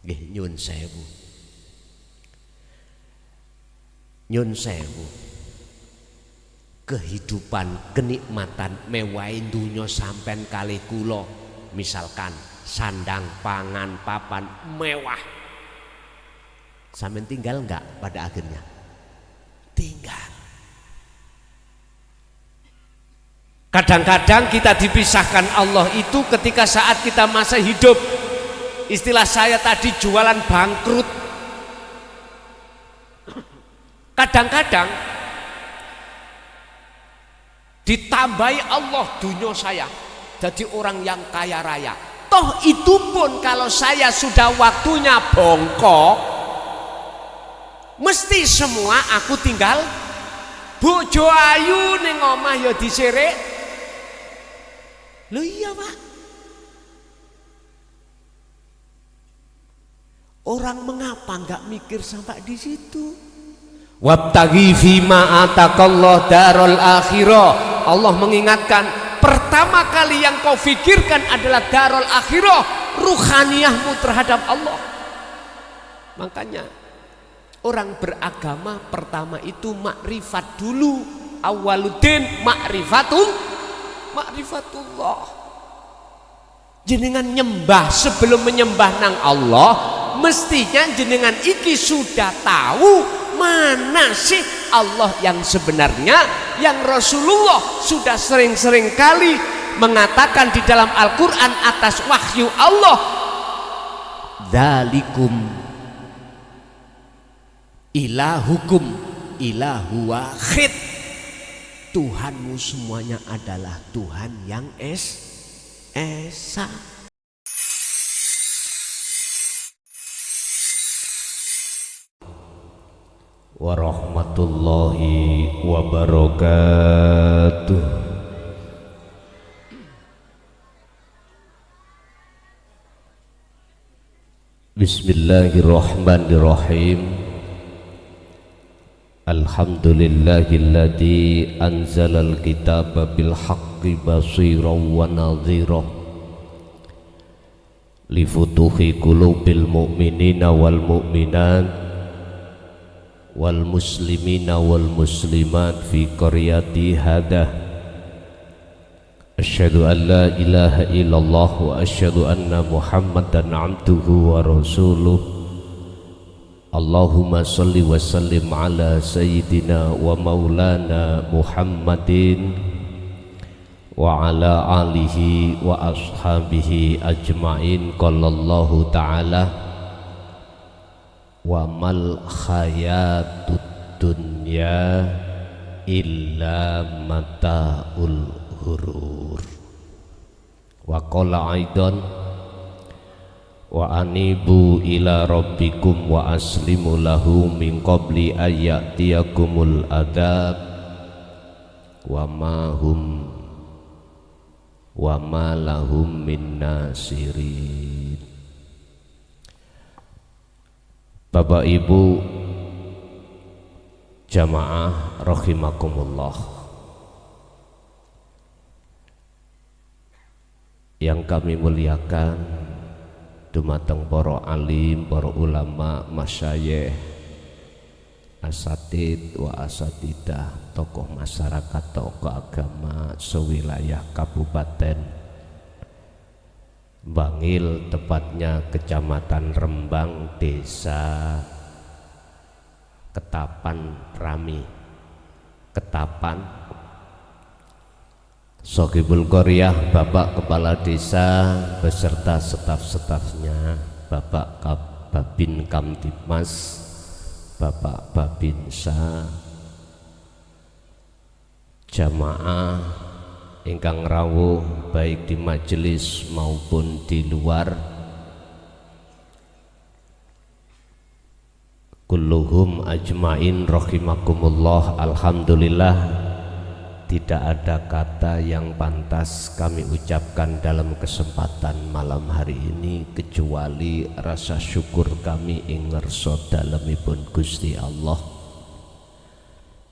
Nggih nyun sewu. Nyun sewu. Kehidupan kenikmatan mewahi dunya sampean kalih kula, misalkan sandang pangan papan mewah, sampean tinggal enggak pada akhirnya? Tinggal. Kadang-kadang kita dipisahkan Allah itu ketika saat kita masa hidup. Istilah saya tadi jualan bangkrut. Kadang-kadang ditambahi Allah dunia saya jadi orang yang kaya raya. Toh itu pun kalau saya sudah waktunya bongkok, mesti semua aku tinggal. Bojo ayu ning omah ya disirik. Lho iya Pak. Orang mengapa enggak mikir sampai di situ? Wabtaghi fima atakallah darul akhirah. Allah mengingatkan, pertama kali yang kau fikirkan adalah darul akhirah, ruhaniyahmu terhadap Allah. Makanya orang beragama pertama itu makrifat dulu. Awaluddin makrifatullah. Jenengan nyembah sebelum menyembah nang Allah, mestinya jenengan iki sudah tahu mana sih Allah yang sebenarnya, yang Rasulullah sudah sering-sering kali mengatakan di dalam Al-Quran atas wahyu Allah, dzalikum ilahukum ilahu wahid. Tuhanmu semuanya adalah Tuhan yang esa. Warahmatullahi wabarakatuh. Bismillahirrahmanirrahim. Alhamdulillahilladzi anzalal kitaba bil haqqi basiran wa nadhira li futuhi qulubil mu'minina wal mu'minat wal muslimina wal muslimat fi qaryati hadah. Asyhadu an la ilaha illallah wa asyhadu anna muhammadan abduhu wa rasuluh. Allahumma salli wa sallim ala sayyidina wa maulana Muhammadin wa ala alihi wa ashabihi ajma'in. Qallallahu ta'ala wa mal hayatud dunya illa mata'ul hurur. Wa qala aidan wa anibu ila rabbikum wa aslimu lahu min qabli ayyatiyakumul adab wa ma lahum min nasirin. Bapak Ibu jamaah rahimakumullah, yang kami muliakan dumateng para alim, para ulama, masyayikh, asatid wa asatidah, tokoh masyarakat, tokoh agama sewilayah Kabupaten Bangil, tepatnya Kecamatan Rembang, Desa Ketapan Rami, Ketapan, Sokibul Qaryah, Bapak Kepala Desa beserta staf-stafnya, Bapak Babin Kamtibmas, Bapak Babinsa, jamaah ingkang rawuh baik di majelis maupun di luar, kulluhum ajmain rahimakumullah. Alhamdulillah, tidak ada kata yang pantas kami ucapkan dalam kesempatan malam hari ini kecuali rasa syukur kami ing ngersa dalemipun Gusti Allah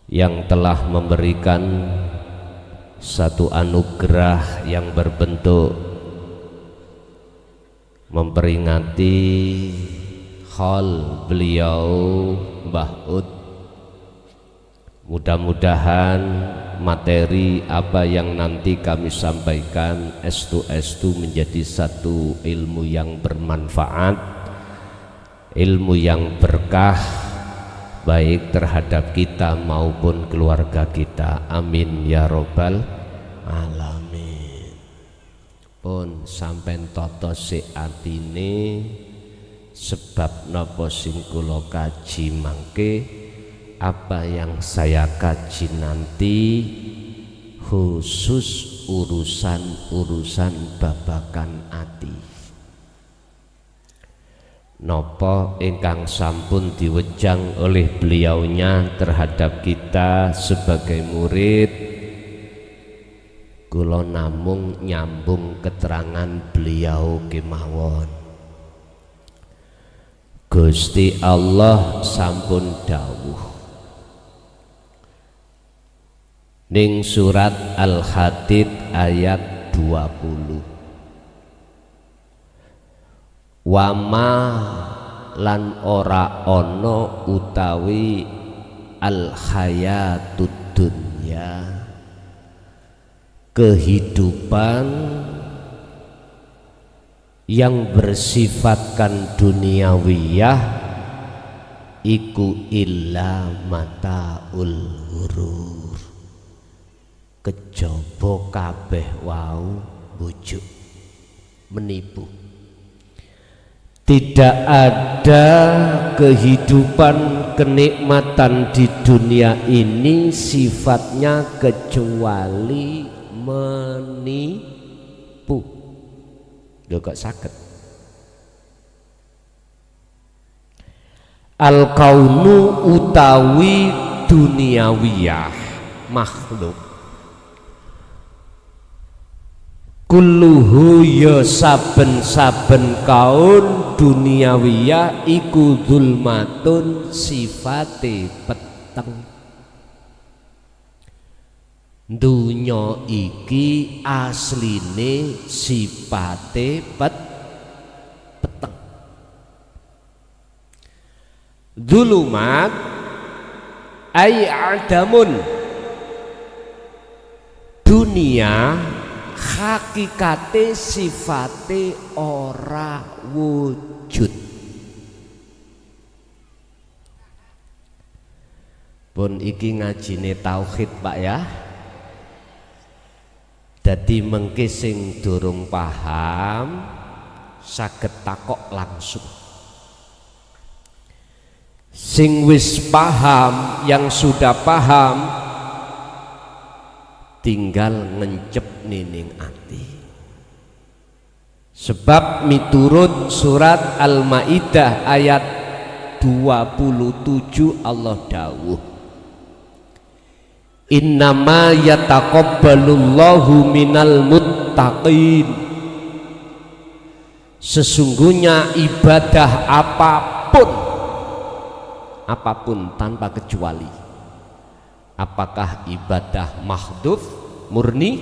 yang telah memberikan satu anugerah yang berbentuk memperingati hal beliau Mbah Ud. Mudah-mudahan materi apa yang nanti kami sampaikan estu menjadi satu ilmu yang bermanfaat, ilmu yang berkah baik terhadap kita maupun keluarga kita. Amin ya robbal alamin. Pun sampean toto si atine sebab napa sing kula kaji mangke, apa yang saya kaji nanti khusus urusan-urusan babakan ati. Nopo ingkang sampun diwejang oleh beliaunya terhadap kita sebagai murid, kula namung nyambung keterangan beliau kemawon. Gusti Allah sampun dawuh ning surat Al-Hadid ayat 20, wama lan ora ono utawi al-hayatud dunya, kehidupan yang bersifatkan duniawiyah, iku illa mataul ghurur, kejaba kabeh wau bujuk menipu. Tidak ada kehidupan kenikmatan di dunia ini sifatnya kecuali menipu. Lho kok saged? Al-kaunu utawi duniawiyah makhluk, kulluhu ya saben-saben kaun duniawiyah iku zulmatun sifate peteng. Dunya iki asline sifate peteng. Zulumat ay adamun, dunia hakikate sifate ora wujud. Pun iki ngajine tauhid Pak ya. Dadi mengke sing durung paham saged takok langsung. Sing wis paham, yang sudah paham, tinggal ngencep nining ati. Sebab miturut surat Al-Maidah ayat 27 Allah dawuh, innama yataqabbalullahu minal muttaqin, sesungguhnya ibadah apapun tanpa kecuali, apakah ibadah mahdhuf murni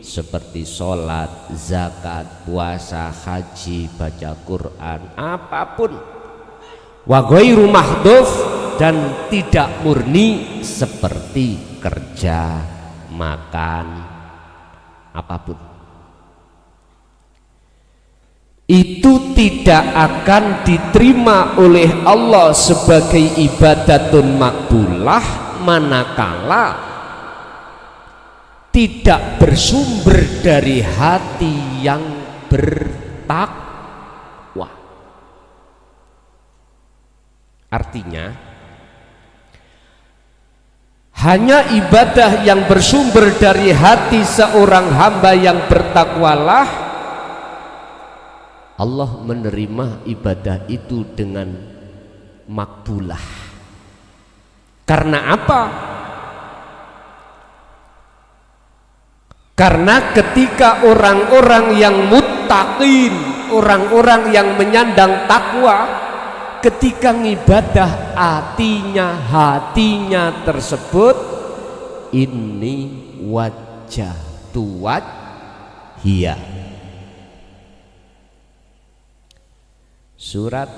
seperti sholat, zakat, puasa, haji, baca Quran, apapun, wa ghairu mahdhuf, dan tidak murni seperti kerja, makan, apapun, itu tidak akan diterima oleh Allah sebagai ibadatun makbulah manakala tidak bersumber dari hati yang bertakwa. Artinya hanya ibadah yang bersumber dari hati seorang hamba yang bertakwalah Allah menerima ibadah itu dengan makbulah. Karena apa? Karena ketika orang-orang yang muttaqin, orang-orang yang menyandang takwa, ketika ngibadah hatinya tersebut, ini wajah tuwaj hiya. Surat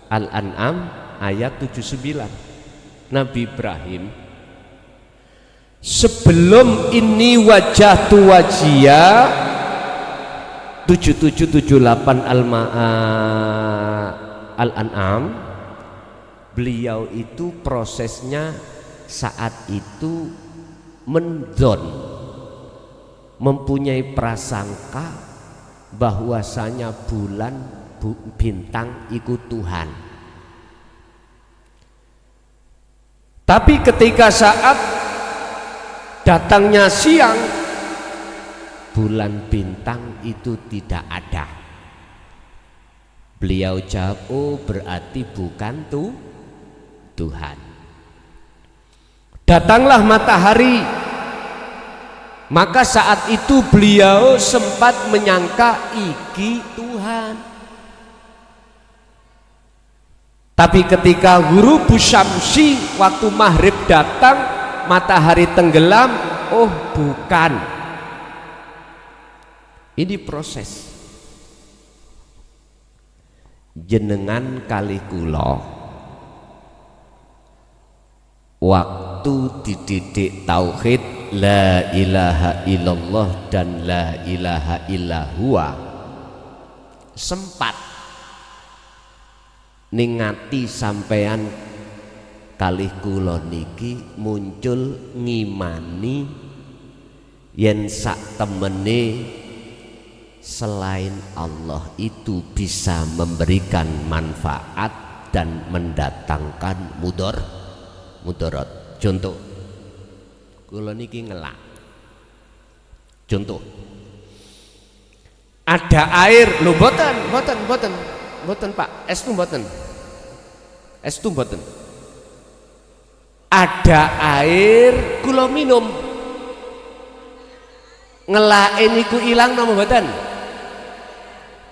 Al-An'am ayat 79. Nabi Ibrahim sebelum ini wajah tu wajia 7778 Al-An'am, beliau itu prosesnya saat itu mendon, mempunyai prasangka bahwasanya bulan bintang ikut Tuhan. Tapi ketika saat datangnya siang, bulan bintang itu tidak ada. Beliau jawab, oh berarti bukan Tuhan. Datanglah matahari, maka saat itu beliau sempat menyangka iki Tuhan. Tapi ketika ghurubus syamsi, waktu maghrib datang, matahari tenggelam, oh bukan. Ini proses. Jenengan kali kula waktu dididik tauhid la ilaha illallah dan la ilaha illahua, sempat ningati sampean kalih kula niki muncul ngimani yen sak temene selain Allah itu bisa memberikan manfaat dan mendatangkan mudarat. Contoh, kula niki ngelak. Contoh, ada air, lho mboten Pak, estu mboten. Ada air kula minum, ngelake niku ilang napa mboten?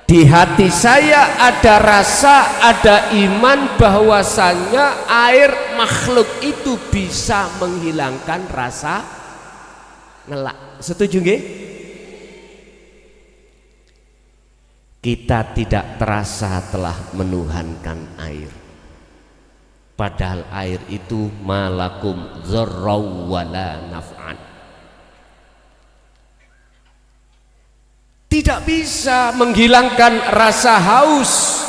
Di hati saya ada rasa, ada iman bahwasanya air makhluk itu bisa menghilangkan rasa ngelak. Setuju nggih? Kita tidak terasa telah menuhankan air. Padahal air itu malakum dzarraw wala naf'an. Tidak bisa menghilangkan rasa haus.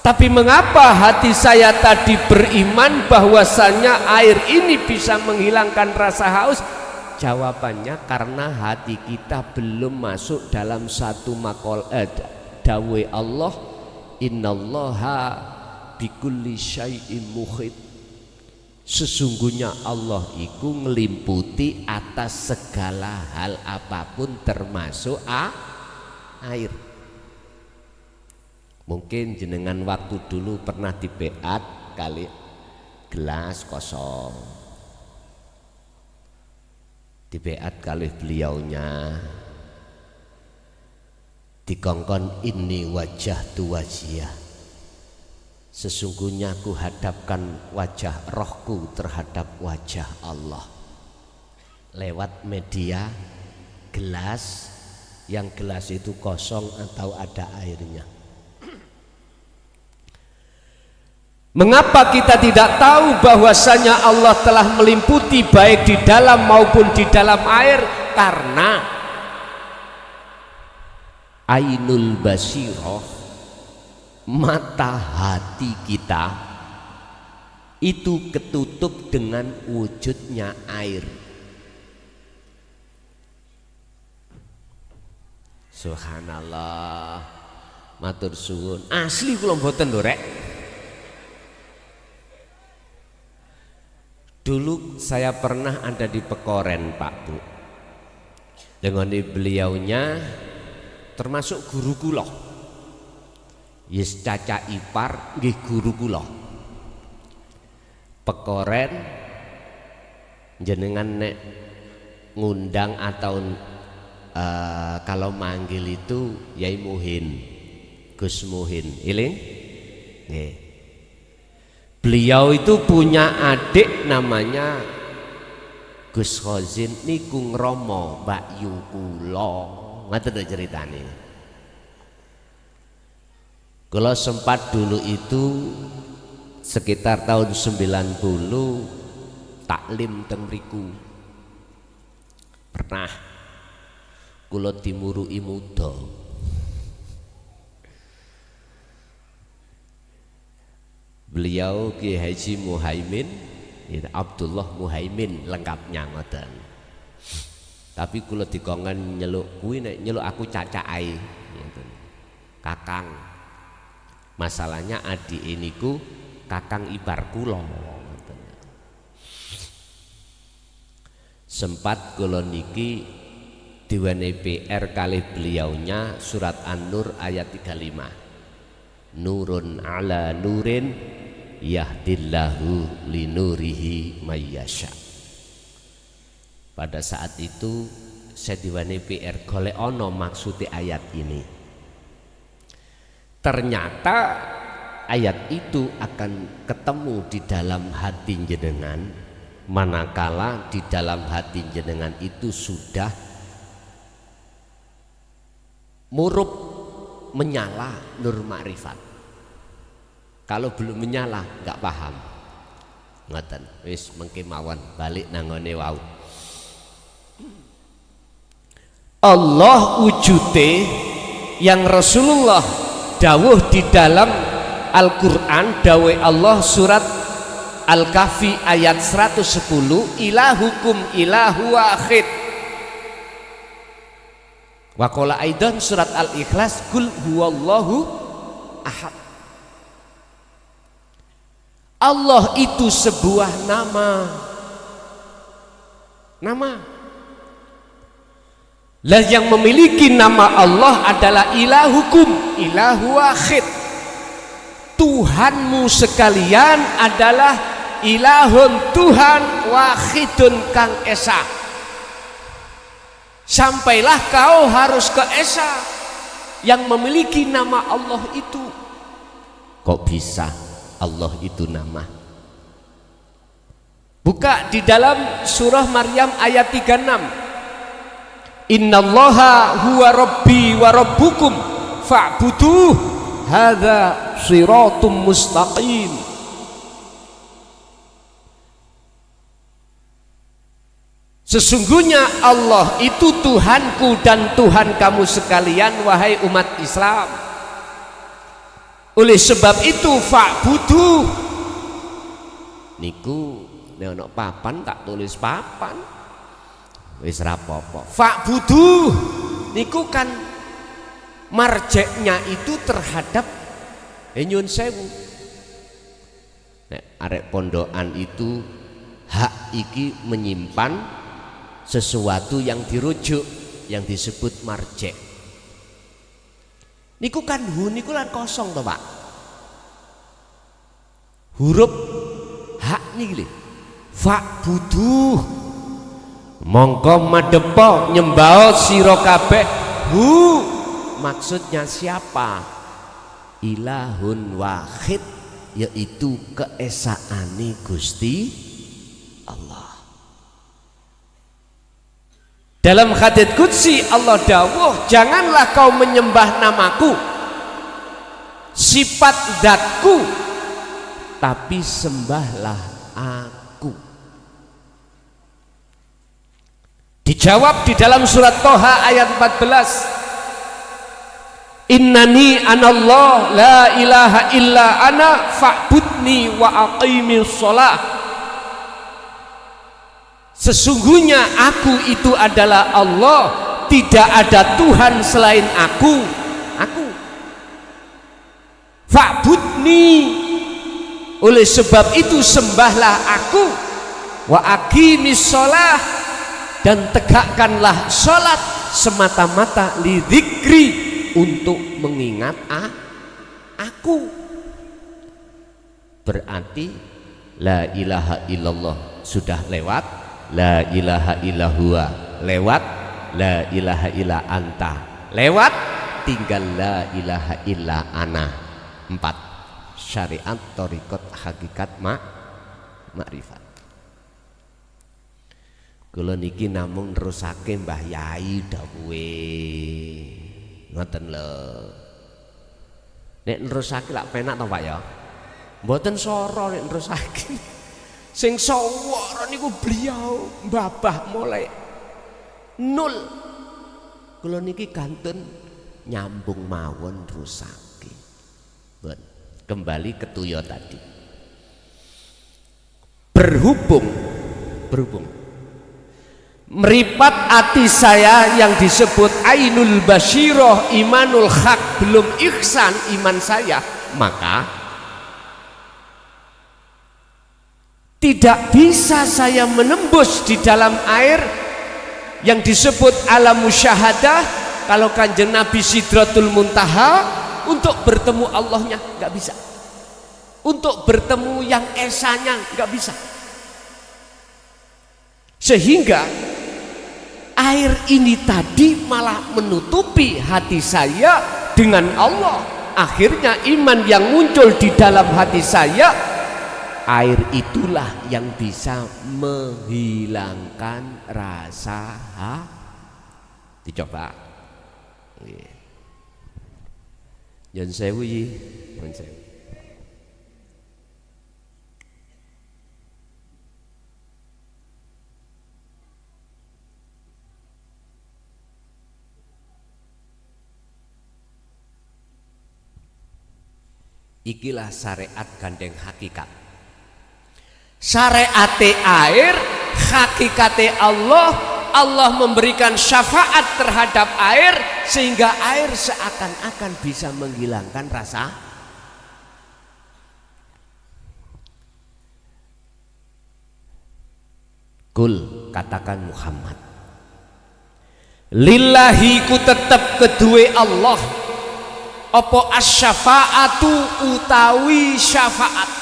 Tapi mengapa hati saya tadi beriman bahwasanya air ini bisa menghilangkan rasa haus? Jawabannya karena hati kita belum masuk dalam satu dawe Allah, innallaha bikulli syai'in muhit. Sesungguhnya Allah itu ngelimputi atas segala hal apapun termasuk air. Mungkin jenengan waktu dulu pernah dibeat kali gelas kosong, dibeat kali beliaunya, dikongkon ini wajah tu wajiyah, sesungguhnya ku hadapkan wajah rohku terhadap wajah Allah lewat media gelas, yang gelas itu kosong atau ada airnya. Mengapa kita tidak tahu bahwasanya Allah telah melimputi baik di dalam maupun di dalam air? Karena ainul basirah, mata hati kita itu ketutup dengan wujudnya air. Subhanallah, matur suwun. Asli kula mboten lho rek. Dulu saya pernah ada di Pekoren Pak Bu, dengan beliaunya termasuk guru kula. Yes caca ipar nggih guru kula. Pekoren jenengan nek ngundang atau kalau manggil itu Yai Muhin, Gus Muhin, iling? Nggih. Beliau itu punya adik namanya Gus Khozin niku ngromo Mbak Yu kula. Ngoten ceritane. Kalau sempat dulu itu sekitar tahun 90 taklim teng mriku. Pernah kula dimurui muda. Beliau Ki Haji Muhaimin, Abdullah Muhaimin lengkapnya ngoten. Tapi kula dikongen nyeluk kuwi nek nyeluk aku cacai ngoten. Kakang. Masalahnya adik iniku kakang ipar kula. Sempat kula niki diwenehi PR kalih beliaunya surat An-Nur ayat 35. Nurun ala nurin yahdillahu linurihi mayyasha. Pada saat itu saya diwenehi PR golek ono maksudnya ayat ini. Ternyata ayat itu akan ketemu di dalam hati jenengan manakala di dalam hati jenengan itu sudah murup menyala nur makrifat. Kalau belum menyala nggak paham. Ngoten, wis mengke mawon balik nangone wau. Allah wujute yang Rasulullah dawuh di dalam Al-Qur'an, dawuh Allah surat Al-Kahfi ayat 110, ilahukum ilahu wahid. Wa qala aidan surat Al-Ikhlas kul huwallahu ahad. Allah itu sebuah nama. Lah yang memiliki nama Allah adalah ilahukum, ilahu wahid. Tuhanmu sekalian adalah ilahun Tuhan wahidun kang esa. Sampailah kau harus ke esa yang memiliki nama Allah itu. Kok bisa Allah itu nama? Buka di dalam surah Maryam ayat 36. Innallaha huwa rabbi wa rabbukum fa'buduh hadza shiratum mustaqim. Sesungguhnya Allah itu Tuhanku dan Tuhan kamu sekalian wahai umat Islam. Oleh sebab itu fa'buduh niku nek ana papan tak tulis papan wis rapopo. Fa'buduh niku kan marjeknya itu terhadap nyun sewu. Nek arek pondokan itu hak iki menyimpan sesuatu yang dirujuk yang disebut marjek. Niku kan niku lan kosong to, Pak. Huruf hak niki lho. Fa'buduh mongko madepo nyembah sira kabeh hu maksudnya siapa? Ilahun wahid, yaitu keesaane Gusti Allah. Dalam hadits qudsi Allah dawuh, janganlah kau menyembah namaku, sifat zatku, tapi sembahlah aku. Dijawab di dalam surat Toha ayat 14. Innani anallah la ilaha illa ana fa'budni wa aqimis shalah. Sesungguhnya aku itu adalah Allah, tidak ada Tuhan selain aku. Fa'budni, oleh sebab itu sembahlah aku, wa aqimis shalah, dan tegakkanlah sholat semata-mata lidzikri, untuk mengingat aku. Berarti la ilaha illallah sudah lewat, la ilaha illahuwa lewat, la ilaha illa anta lewat, tinggal la ilaha illa ana. 4 syariat thariqat hakikat makrifat. Kula niki namung nerusake Mbah Yai dawuhe ngoten lho. Nek nerusake lak penak to Pak ya. Mboten soro nek nerusake. Sing sawara niku beliau mbabah mulai nol. Kula niki gantun nyambung mawon rusake. Kembali ke Tuyo tadi. Berhubung meripat hati saya yang disebut ainul basyiroh, imanul haq, belum ihsan iman saya, maka tidak bisa saya menembus di dalam air yang disebut alam musyahadah. Kalau kanjeng Nabi Sidratul Muntaha, untuk bertemu Allahnya nggak bisa, untuk bertemu yang esanya nggak bisa, sehingga air ini tadi malah menutupi hati saya dengan Allah. Akhirnya iman yang muncul di dalam hati saya, air itulah yang bisa menghilangkan rasa dicoba. Jan sewu yi, jan sewu. Ikilah syariat gandeng hakikat. Syariate air, hakikate Allah. Allah memberikan syafaat terhadap air sehingga air seakan-akan bisa menghilangkan rasa. Kul, katakan Muhammad, lillahi ku tetep kedue Allah apa asyafaatu utawi syafaat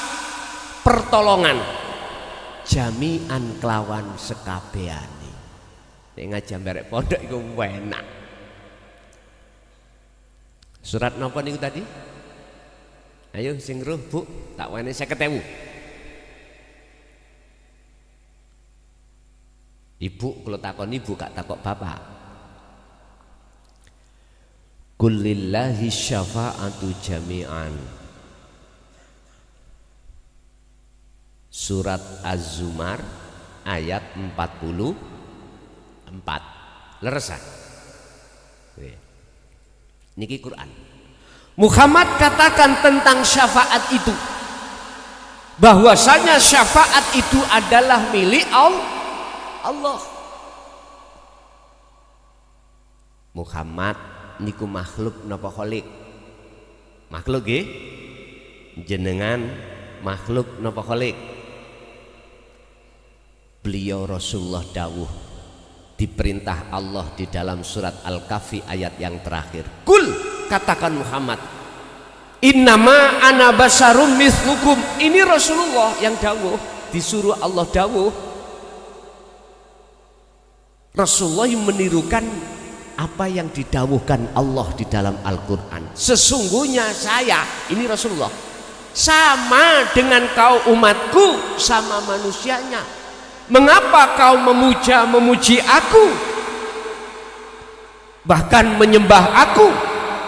pertolongan jami'an kelawan sekabehane. Nek ngaji barek pondok iku enak. Surat napa niku tadi? Ayo sing roh Bu, tak wene 50.000. Ibu kalau takon ibu gak takok bapak. Kullillahi syafa'atu jami'an. Surat Az-Zumar ayat 44. Leresan. Niki Quran. Muhammad katakan tentang syafaat itu, bahwasanya syafaat itu adalah milik Allah. Muhammad niku makhluk napa khalik? Makhluk nggih? Jenengan makhluk napa khalik? Beliau Rasulullah dawuh diperintah Allah di dalam surat Al-Kahfi ayat yang terakhir. Kul, katakan Muhammad, innama ana basarum mithlukum. Ini Rasulullah yang dawuh, disuruh Allah dawuh. Rasulullah yang menirukan apa yang didawuhkan Allah di dalam Al-Quran. Sesungguhnya saya, ini Rasulullah, sama dengan kau umatku, sama manusianya. Mengapa kau memuji aku, bahkan menyembah aku?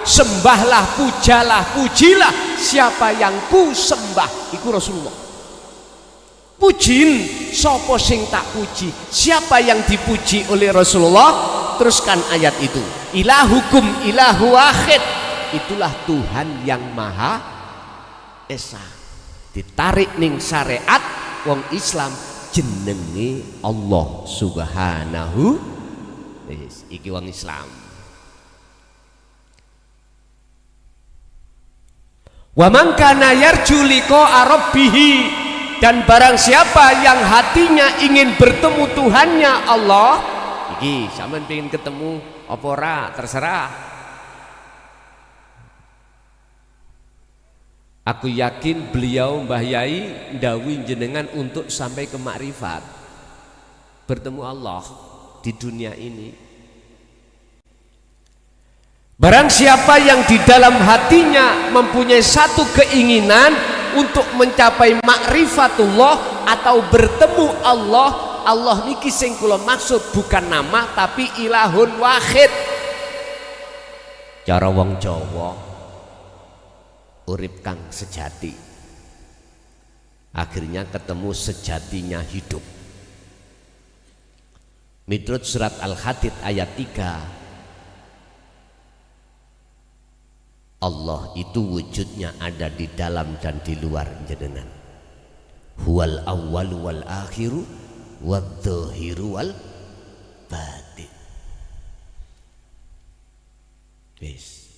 Sembahlah, pujalah, pujilah siapa yang ku sembah. Iku Rasulullah. Pujin sapa sing tak puji, siapa yang dipuji oleh Rasulullah? Teruskan ayat itu, ilahukum ilahu wahid, itulah Tuhan yang maha esa. Ditarik ning syariat wong Islam jenenge Allah subhanahu. Iki wong Islam. Wa man kana yarju liqa'a rabbih, dan barang siapa yang hatinya ingin bertemu Tuhannya Allah. Iki sampean pengen ketemu apa ora terserah. Aku yakin beliau Mbah Yai ndawuhi jenengan untuk sampai ke makrifat, bertemu Allah di dunia ini. Barang siapa yang di dalam hatinya mempunyai satu keinginan untuk mencapai makrifatullah atau bertemu Allah, Allah niki sing kula maksud bukan nama tapi ilahun wahid. Cara wong Jawa, urip kang sejati. Akhirnya ketemu sejatinya hidup. Miturut surat Al-Hadid ayat 3, Allah itu wujudnya ada di dalam dan di luar jenengan. Huwal awwalu wal akhiru wadh-dhahiru wal batin.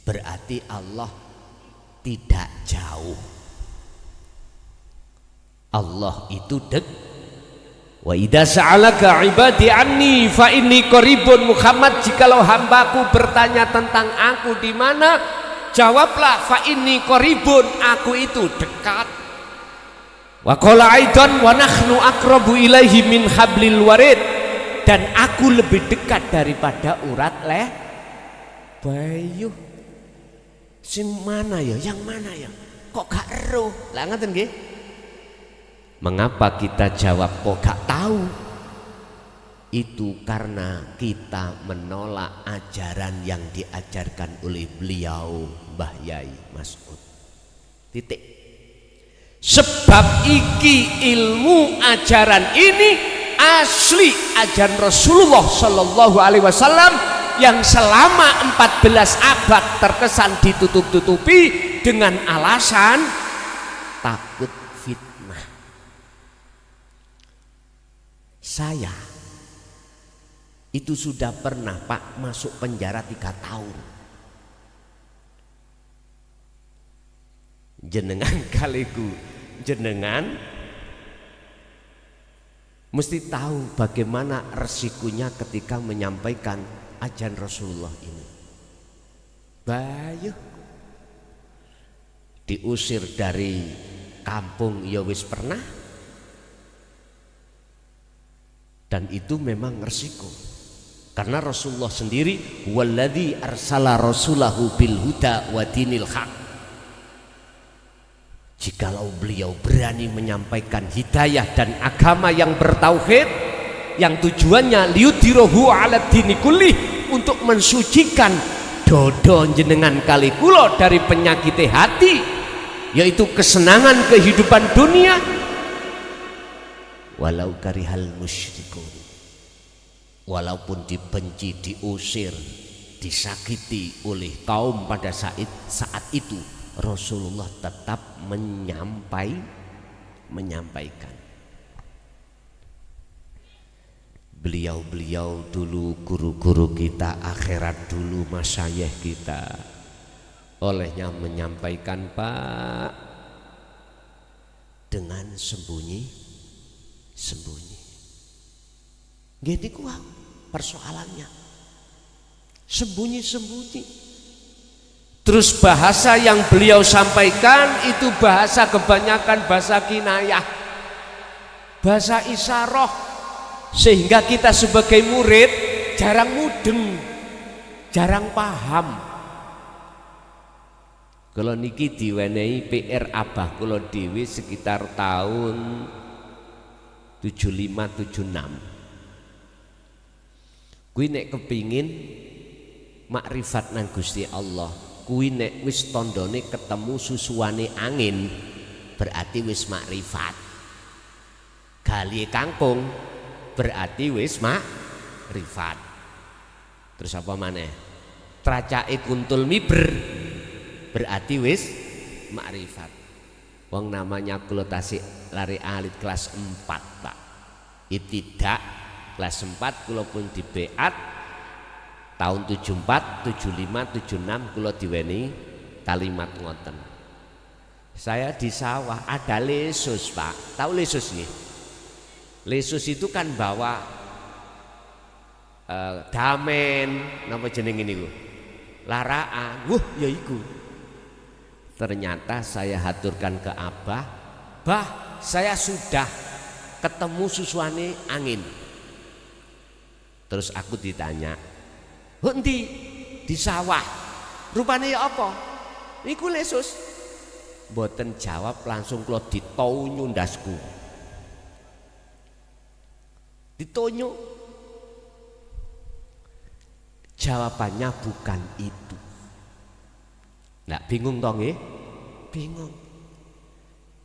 Berarti Allah tidak jauh. Allah itu wa idza sa'alaka ibadi anni fa inni qaribun. Muhammad, jikalau hambaku bertanya tentang aku di mana, jawablah fa inni qaribun, aku itu dekat. Wa qala aidan wa nahnu aqrabu ilaihi min hablil warid, dan aku lebih dekat daripada urat bayu. Sing mana ya? Yang mana ya? Kok gak eruh? Lah ngaten nggih. Mengapa kita jawab kok gak tahu? Itu karena kita menolak ajaran yang diajarkan oleh beliau Mbah Yai Mas'ud. Titik. Sebab iki ilmu ajaran ini asli ajaran Rasulullah Shallallahu Alaihi Wasallam yang selama 14 abad terkesan ditutup-tutupi dengan alasan takut fitnah. Saya itu sudah pernah Pak masuk penjara 3 tahun. Jenengan kaliku, jenengan mesti tahu bagaimana resikonya ketika menyampaikan ajaran Rasulullah ini. Bayu diusir dari kampung ya wis pernah, dan itu memang resiko karena Rasulullah sendiri walladzi arsala rasulahu bil huda wa dinil haq. Jikalau beliau berani menyampaikan hidayah dan agama yang bertauhid, yang tujuannya liudhirohu ala dini kulli, untuk mensucikan dodo jenengan kali kulo dari penyakit hati, yaitu kesenangan kehidupan dunia, walau karihal musyrikun, walaupun dibenci, diusir, disakiti oleh kaum pada saat itu, Rasulullah tetap menyampaikan. Beliau-beliau dulu guru-guru kita, akhirat dulu masyayikh kita, olehnya menyampaikan Pak dengan sembunyi-sembunyi. Gini kuat persoalannya, sembunyi-sembunyi. Terus bahasa yang beliau sampaikan itu bahasa kebanyakan bahasa kinayah, bahasa isyarah, sehingga kita sebagai murid jarang mudeng, jarang paham. Kalau niki diwenehi PR abah kula dhewe sekitar tahun 75-76. Kuwi nek kepingin makrifat nang Gusti Allah, kuwi nek wis tandane ketemu susuwane angin, berarti wis makrifat. Gali kangkung berarti wis makrifat. Terus apa maneh? Tracake kuntul miber berarti wis makrifat. Wong namanya kula tasik lari alit kelas 4 Pak. Ibtidak kelas 4 kula pun di beat tahun 74, 75, 76 kula diweni kalimat ngoten. Saya di sawah ada lesus Pak. Tahu lesus nggih? Lesus itu kan bawa damen, napa jeneng niku? Laraan. Wuh, ya iku. Ternyata saya haturkan ke Abah, Bah, saya sudah ketemu susuane angin. Terus aku ditanya, "Endi?" "Di sawah." "Rupane ya apa?" "Iku lesus." Mboten jawab, langsung kula ditonyo ndasku. Ditonyo. Jawabannya bukan itu. Nggak bingung toh nggih? bingung.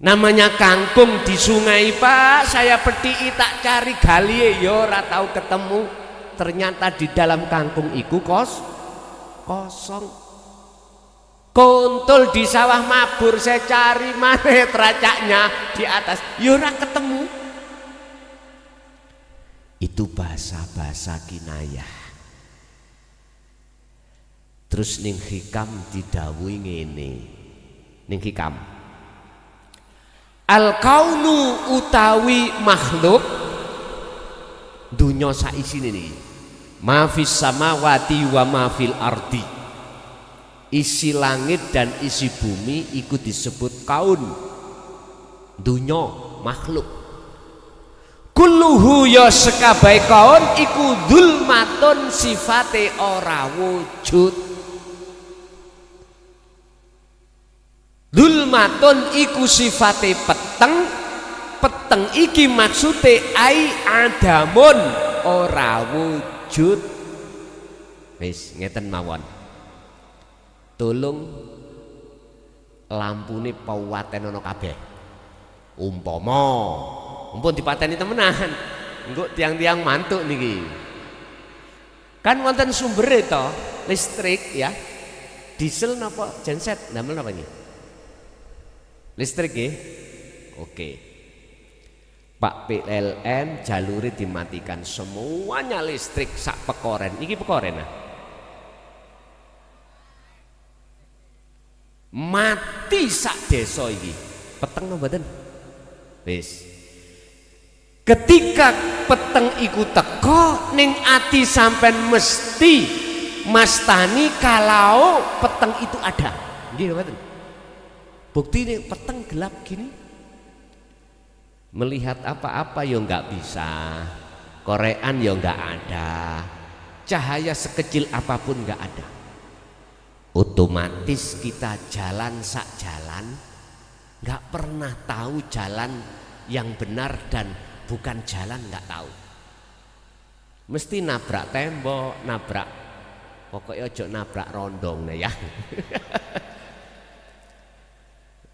Namanya kangkung di sungai Pak, saya petik tak cari gali ya ora tahu ketemu. Ternyata di dalam kangkung iku kosong. Kontul di sawah mabur saya cari mana teracaknya di atas, ya ora ketemu. Itu bahasa-bahasa kinayah. Terus ning hikam didhawuhi ngene. Ning hikam. Al-kaunu utawi makhluk dunya sak isine niki. Ma fis samawati wa ma fil ardi. Isi langit dan isi bumi iku disebut kaun. Dunya makhluk. Kulluhu ya sekabai kaun iku dzulmatun sifate ora wujud. Dzulmatun iku sifate peteng. Peteng iki maksude ai adamun ora wujud. Wis ngeten mawon. Tolong lampune pawaten ana kabeh. Umpama mumpun dipateni temenan. Engko tiang-tiang mantuk niki. Kan wonten sumbere to, listrik ya. Diesel napa genset damel napa niki? Listrik nggih. Oke. Pak PLN jalure dimatikan semuanya listrik sak pekoren. Iki pekoren nah. Mati sak desa iki. Peteng napa mboten? Wis. Ketika peteng iku teko ning ati sampean mesti mastani kalau peteng itu ada. Nggih mboten? Bukti ini peteng gelap gini, melihat apa-apa ya nggak bisa, korean ya nggak ada, cahaya sekecil apapun nggak ada. Otomatis kita jalan sak jalan, nggak pernah tahu jalan yang benar dan bukan jalan, nggak tahu. Mesti nabrak tembok, nabrak, pokoknya ojo nabrak rondong ya.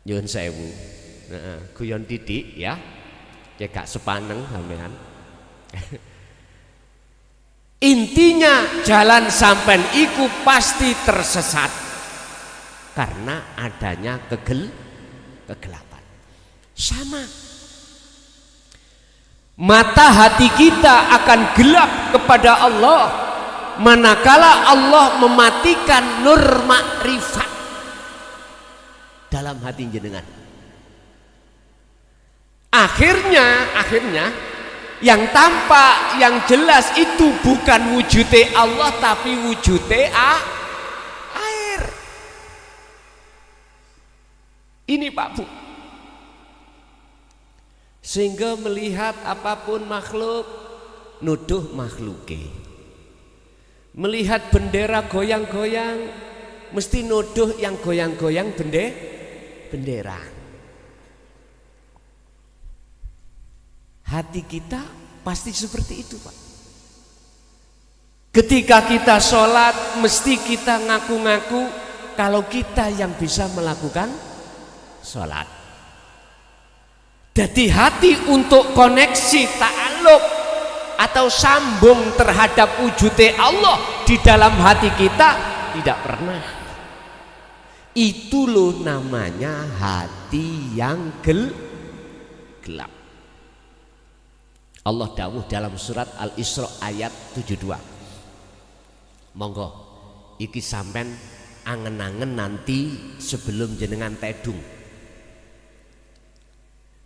Nyuwun sewu. Guyon titik ya. Ya gak sepaneng sampean. Intinya jalan sampean iku pasti tersesat karena adanya kegelapan. Sama. Mata hati kita akan gelap kepada Allah manakala Allah mematikan nur makrifat dalam hati jenengan. Akhirnya yang tampak, yang jelas itu bukan wujude Allah tapi wujude air. Ini Pak Bu. Sehingga melihat apapun makhluk nuduh makhluke. Melihat bendera goyang-goyang mesti nuduh yang goyang-goyang bendera. Hati kita pasti seperti itu Pak. Ketika kita sholat mesti kita ngaku-ngaku kalau kita yang bisa melakukan sholat. Jadi hati untuk koneksi ta'alluq atau sambung terhadap wujudnya Allah di dalam hati kita tidak pernah. Itu loh namanya hati yang gelap. Allah dawuh dalam surat Al-Isra ayat 72. Monggo iki sampean angen-angen nanti sebelum jenengan tedung.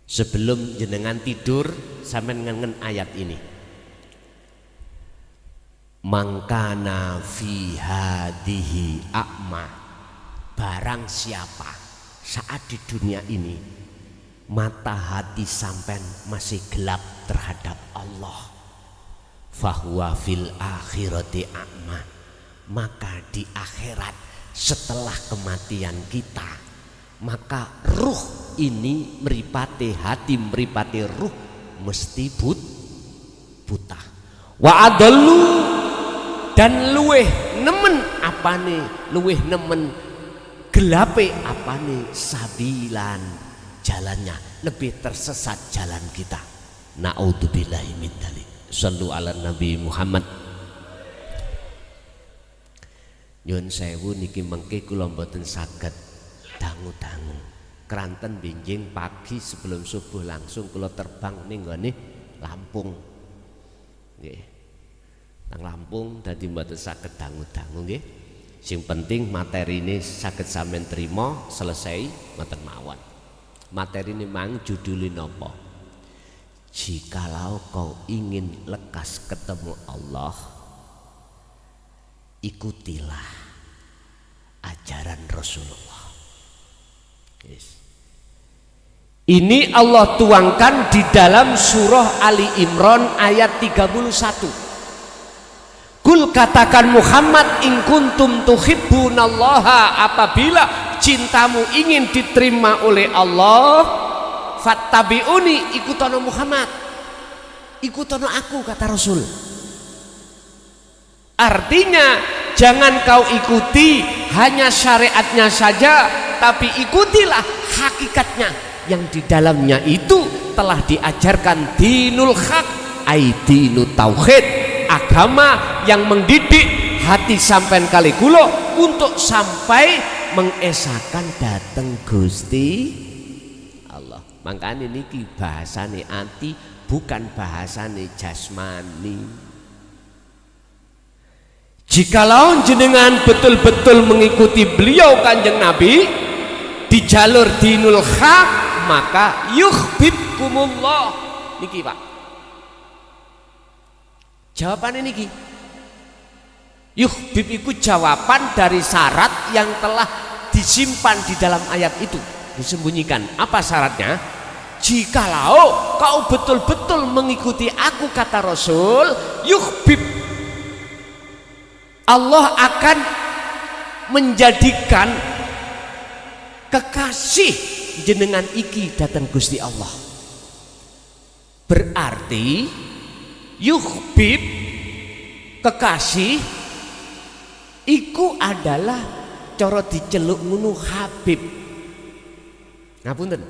Sebelum jenengan tidur sampean ngengen ayat ini. Mangkana fi hadihi a'ma. Barang siapa saat di dunia ini mata hati sampean masih gelap terhadap Allah, fahuwa fil akhirati a'ma, maka di akhirat setelah kematian kita, maka ruh ini meripati hati, meripati ruh mesti buta. Wa adallu dan luweh nemen apane, luweh nemen gelape apane sabilan, jalannya lebih tersesat jalan kita. Naudzubillahi min dzalik. Shallu ala Nabi Muhammad. Nyun sewu niki mengke kula mboten saged dangu-dangu. Keranten benjing pagi sebelum subuh langsung kula terbang ning nggone Lampung. Nggih. Nang Lampung dadi mboten saged dangu-dangu nggih. Sing penting materi ini saged sampean trima selesai mboten mawon. Materi ini mang judulin napa? Jikalau kau ingin lekas ketemu Allah, ikutilah ajaran Rasulullah. Yes. Ini Allah tuangkan di dalam surah Ali Imran ayat 31. Kul katakan Muhammad, in kuntum tuhibbunallaha, apabila cintamu ingin diterima oleh Allah, fattabi'uni, ikutono Muhammad, ikutono aku, kata Rasul. Artinya jangan kau ikuti hanya syariatnya saja, tapi ikutilah hakikatnya yang di dalamnya itu telah diajarkan dinul haq, ai dinu tauhid, agama yang mendidik hati sampean kali kula untuk sampai mengesahkan dateng Gusti Allah. Makanya niki bahasane ati bukan bahasane jasmani. Jikalau jenengan betul-betul mengikuti beliau Kanjeng Nabi di jalur dinul haq, maka yuhibbukumullah. Niki Pak, jawaban ini ki. Yuhbib itu jawaban dari syarat yang telah disimpan di dalam ayat itu, disembunyikan. Apa syaratnya? Jikalau kau betul-betul mengikuti aku, kata Rasul, yuhbib, Allah akan menjadikan kekasih jenengan iki datang Gusti Allah. Berarti yuhbib, kekasih, iku adalah cara diceluk ngunu Habib. Ngapunten,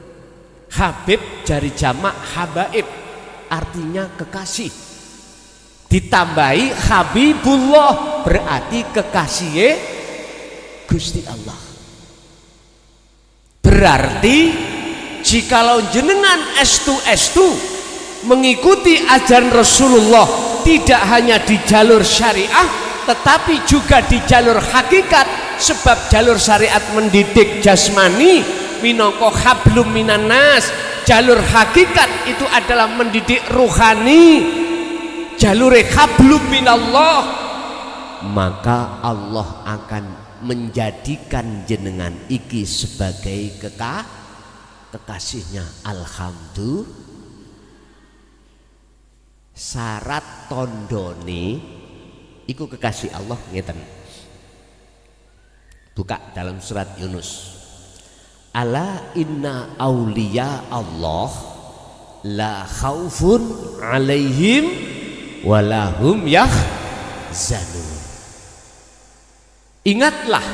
Habib jari jamak habaib, artinya kekasih. Ditambahi Habibullah, berarti kekasihnya Gusti Allah. Berarti jikalau jenengan estu mengikuti ajaran Rasulullah tidak hanya di jalur syariah tetapi juga di jalur hakikat, sebab jalur syariat mendidik jasmani minangka hablum minan nas, jalur hakikat itu adalah mendidik ruhani, jalur hablum minallah. Maka Allah akan menjadikan jenengan iki sebagai kekasihnya. Alhamdulillah. Syarat tondone iku kekasih Allah ngeten. Buka dalam surat Yunus. Ala inna auliya Allah la khaufun alaihim walahum yahzanun. Ingatlah,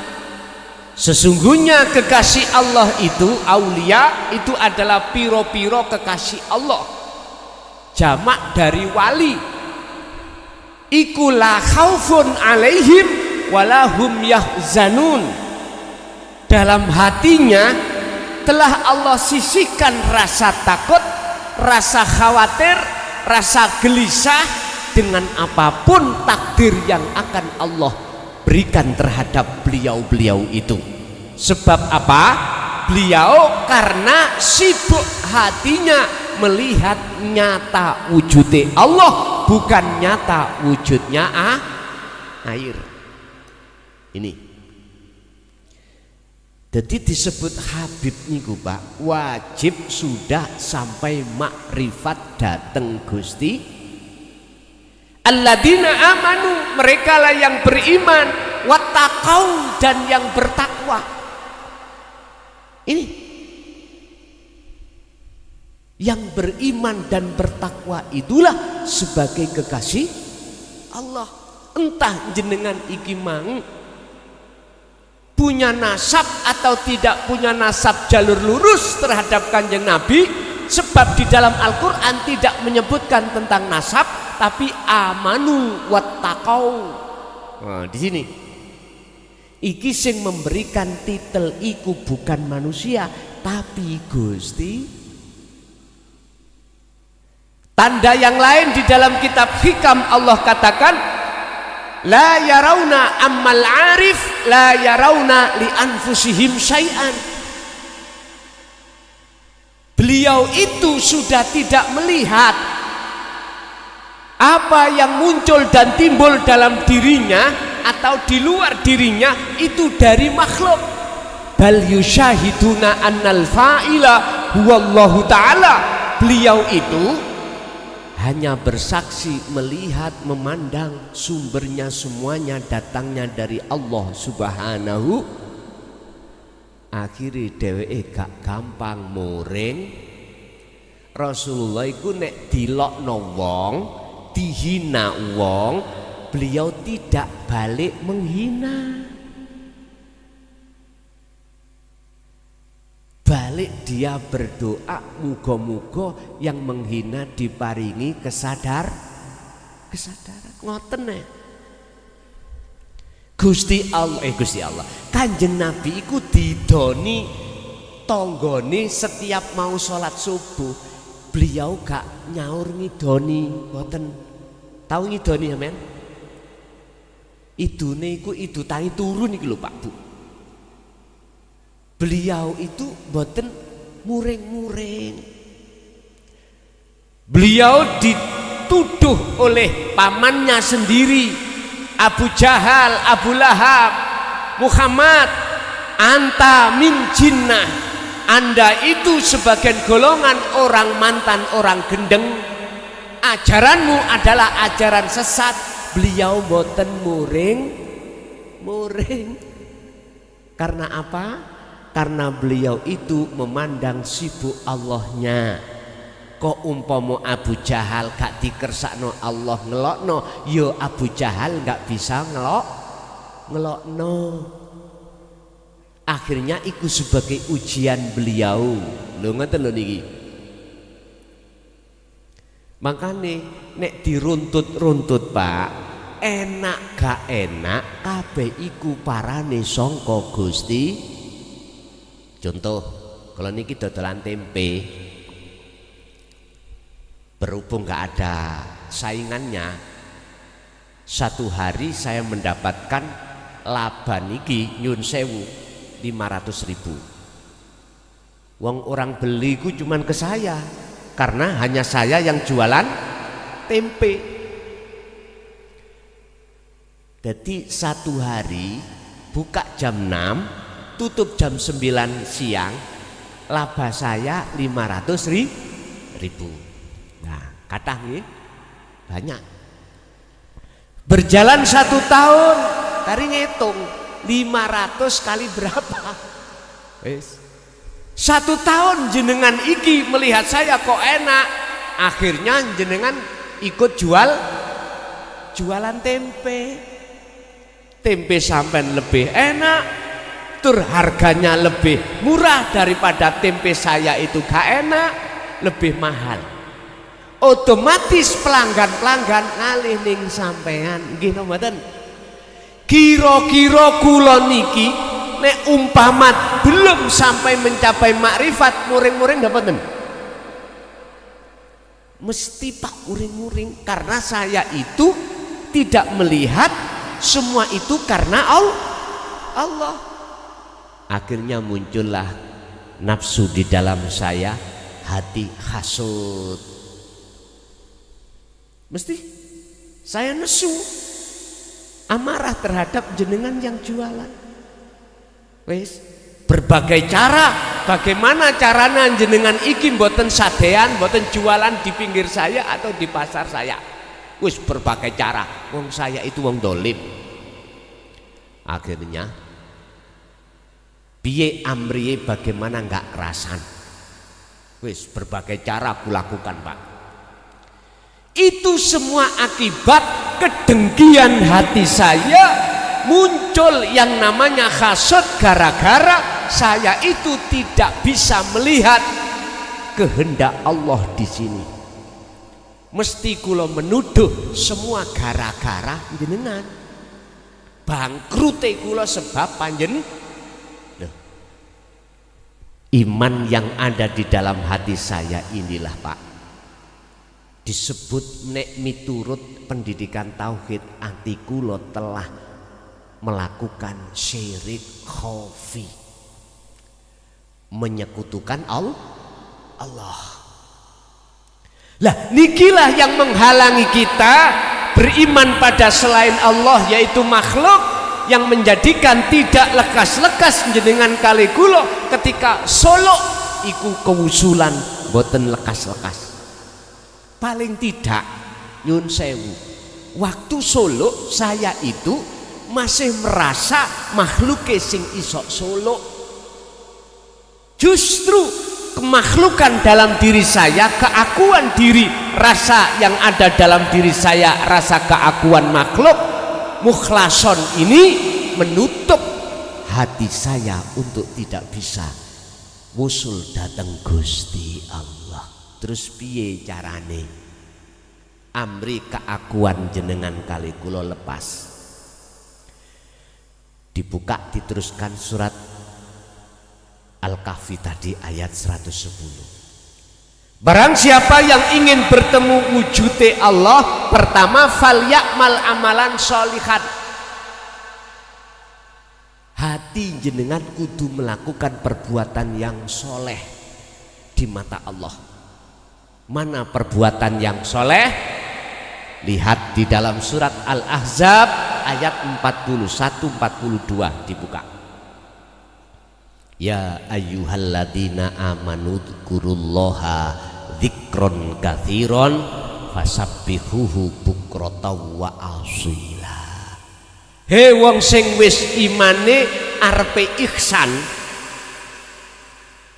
sesungguhnya kekasih Allah itu, aulia itu adalah piro-piro kekasih Allah, jamak dari wali. Iku la khaufun alaihim walahum yahzanun. Dalam hatinya telah Allah sisihkan rasa takut, rasa khawatir, rasa gelisah dengan apapun takdir yang akan Allah berikan terhadap beliau-beliau itu. Sebab apa? Beliau karena sibuk hatinya melihat nyata wujudnya Allah, bukan nyata wujudnya air. Ini jadi disebut Habib niku Pak, wajib sudah sampai makrifat dateng Gusti. Alladzina amanu, mereka lah yang beriman, wattaqau, dan yang bertakwa. Ini yang beriman dan bertakwa itulah sebagai kekasih Allah. Entah jenengan iki mang punya nasab atau tidak punya nasab jalur lurus terhadap Kanjeng Nabi, sebab di dalam Al-Quran tidak menyebutkan tentang nasab, tapi amanu wattaqau. Nah, di sini iki sing memberikan titel iku bukan manusia tapi Gusti. Tanda yang lain di dalam kitab Hikam, Allah katakan la yarawna ammal arif la yarawna li anfusihim syai'an. Beliau itu sudah tidak melihat apa yang muncul dan timbul dalam dirinya atau di luar dirinya itu dari makhluk. Bal yusyahiduna annal fa'ila huwallahu ta'ala. Beliau itu hanya bersaksi, melihat, memandang, sumbernya semuanya datangnya dari Allah Subhanahu. Akhirnya dheweke gak gampang muring. Rasulullah iku nek dilokno wong, dihina wong, beliau tidak balik menghina. Balik dia berdoa, muga-muga yang menghina diparingi kesadaran. Ngoten nek. Gusti Allah, Kanjeng Nabi iku didoni tanggane setiap mau sholat subuh. Beliau gak nyaur ngidoni, mboten. Tahu ngidoni ya men? Idune iku idu tangi turun iki lho Pak Bu. Beliau itu boten muring-muring. Beliau dituduh oleh pamannya sendiri, Abu Jahal, Abu Lahab, Muhammad, anta min jinnah. Anda itu sebagian golongan orang mantan orang gendeng. Ajaranmu adalah ajaran sesat. Beliau boten muring. Karena apa? Karena beliau itu memandang sibuk Allahnya. Kok umpama Abu Jahal gak dikersakno Allah ngelokno, yo Abu Jahal gak bisa ngelokno. Akhirnya itu sebagai ujian beliau. Lho ngoten lho niki. Makane nek diruntut-runtut Pak, enak gak enak kabeh iku parane sangka Gusti. Contoh, kalau niki dodolan tempe, berhubung gak ada saingannya, satu hari saya mendapatkan laba niki nyun sewu 500.000. Wong orang beli ku cuman ke saya, karena hanya saya yang jualan tempe. Jadi satu hari buka jam 6, tutup jam 9 siang, laba saya 500.000. Nah, kata nggih banyak. Berjalan 1 tahun, tadi ngitung 500 kali berapa? Wis. 1 tahun jenengan iki melihat saya kok enak, akhirnya jenengan ikut jualan tempe. Tempe sampean lebih enak, tur harganya lebih murah daripada tempe saya itu gak enak, lebih mahal. Otomatis pelanggan-pelanggan ngalih ning sampean. Nggih mboten? Kira-kira kula niki nek umpama belum sampai mencapai makrifat, muring-muring dapaten? Mesti Pak muring-muring, karena saya itu tidak melihat semua itu karena Allah. Akhirnya muncullah nafsu di dalam saya, hati hasud. Mesti saya nesu, amarah terhadap jenengan yang jualan. Wes, berbagai cara, bagaimana caranya jenengan iki mboten sadean, mboten jualan di pinggir saya atau di pasar saya. Wes berbagai cara, wong saya itu wong dolim. Akhirnya piye amriye bagaimana enggak kerasan. Wis berbagai cara aku lakukan Pak. Itu semua akibat kedengkian hati saya muncul yang namanya hasud gara-gara saya itu tidak bisa melihat kehendak Allah di sini. Mesti kula menuduh semua gara-gara jenengan. Bangkrute kula sebab panjen. Iman yang ada di dalam hati saya inilah Pak, disebut nek miturut pendidikan tauhid anti kula telah melakukan syirik khafi, menyekutukan Allah. Lah nikilah yang menghalangi kita beriman pada selain Allah, yaitu makhluk, yang menjadikan tidak lekas-lekas jenengan kali kula ketika solo iku kewusulan boten lekas-lekas. Paling tidak nyun sewu, waktu solo saya itu masih merasa makhluk sing isok solo. Justru kemakhlukan dalam diri saya, keakuan diri, rasa yang ada dalam diri saya, rasa keakuan makhluk mukhlason ini menutup hati saya untuk tidak bisa wusul datang Gusti Allah. Terus piye carane amri keakuan jenengan kali kula lepas? Dibuka diteruskan surat Al-Kahfi tadi ayat 110. Barang siapa yang ingin bertemu wujude Allah, pertama fal ya'mal amalan sholihan. Hati jenengan kudu melakukan perbuatan yang soleh di mata Allah. Mana perbuatan yang soleh? Lihat di dalam surat Al-Ahzab ayat 41-42 dibuka. Ya ayyuhalladzina amanu dzkurullaha dzikron katsiron fasabbihuhu bukratan wa asila. He wong sing wis imane arepe ihsan,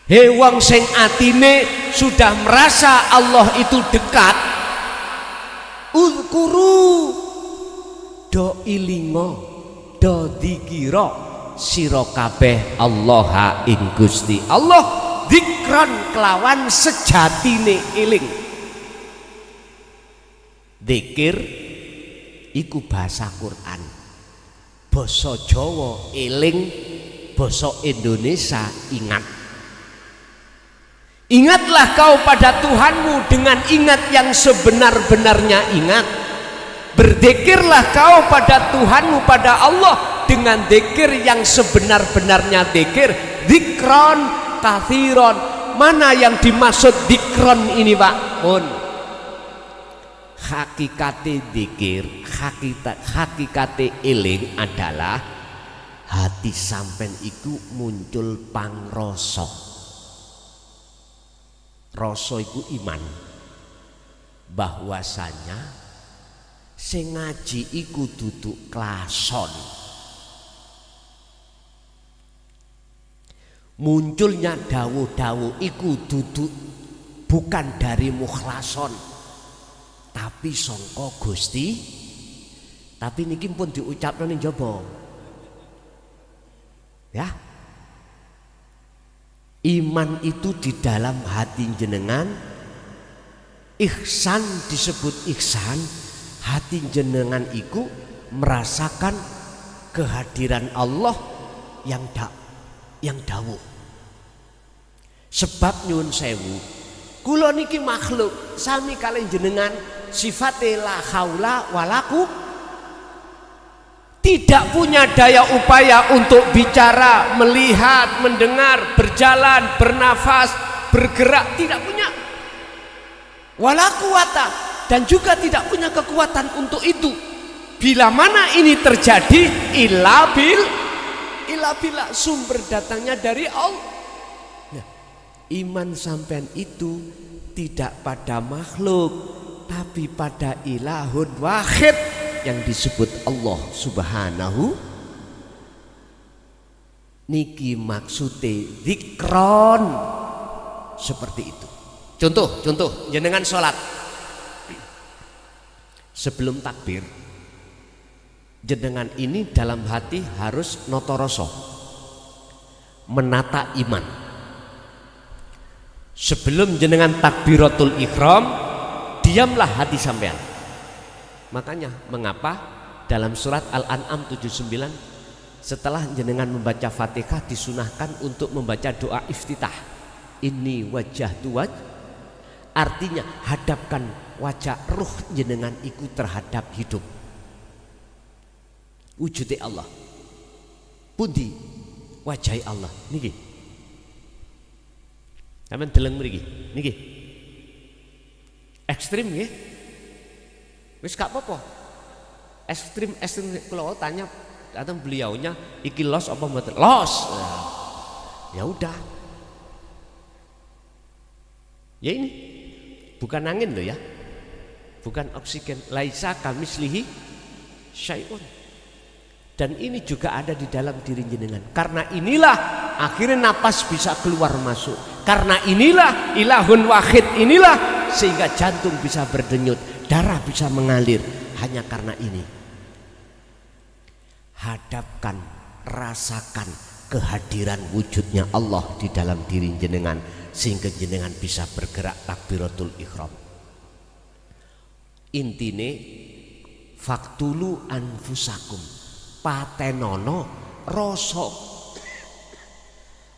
he wong sing atine sudah merasa Allah itu dekat, uzkuru do ilingo do dikira sira kabeh Allah ing Gusti Allah dzikron kelawan sejatine eling. Dzikir iku bahasa Quran, basa Jawa eling, basa Indonesia ingat. Ingatlah kau pada Tuhanmu dengan ingat yang sebenar-benarnya ingat. Berzikirlah kau pada Tuhanmu, pada Allah dengan zikir yang sebenar-benarnya zikir. Dzikron katsiron. Mana yang dimaksud dzikron ini Pak? Mun. Hakikate zikir, hakikate eling adalah hati sampean iku muncul pangrasa. Rasa iku iman bahwasanya sing ngaji iku duduk klason. Munculnya dawuh-dawuh iku duduk bukan dari mukhlason tapi sangka Gusti. Tapi niki pun diucapno ning jaba. Ya. Iman itu di dalam hati jenengan. Ihsan disebut ihsan, hati jenengan iku merasakan kehadiran Allah yang dawuh. Sebab nyuwun sewu, kula niki makhluk sami kalian jenengan, sifate la haula walaku, tidak punya daya upaya untuk bicara, melihat, mendengar, berjalan, bernafas, bergerak, tidak punya. Wala quwata, dan juga tidak punya kekuatan untuk itu. Bila mana ini terjadi, illa bila sumber datangnya dari Allah. Nah, iman sampean itu tidak pada makhluk, tapi pada ilahun wahid yang disebut Allah Subhanahu. Niki maksude dzikron seperti itu. Contoh jenengan sholat sebelum takbir jenengan ini dalam hati harus notoroso, menata iman. Sebelum jenengan takbiratul ihram, diamlah hati sampean. Makanya mengapa dalam surat Al-An'am 79 setelah jenengan membaca Fatihah disunahkan untuk membaca doa iftitah. Inni wajjahtu artinya hadapkan wajah ruh jenengan iku terhadap hidup. Wujude Allah. Pundi wajahi Allah niki. Sampeyan deleng mriki niki. Ekstrim nggih. Wis gak apa-apa. Ekstrim kalau tanya atau beliaunya iki los apa mboten? Los. Ya udah. Ya ini bukan angin loh ya. Bukan oksigen. Laisa kamislihi syai'un. Dan ini juga ada di dalam diri jenengan. Karena inilah akhirnya napas bisa keluar masuk. Karena inilah ilahun wahid, inilah sehingga jantung bisa berdenyut, darah bisa mengalir. Hanya karena ini. Hadapkan, rasakan kehadiran wujudnya Allah di dalam diri jenengan sehingga jenengan bisa bergerak takbiratul ihram. Intine faktulu anfusakum, patenono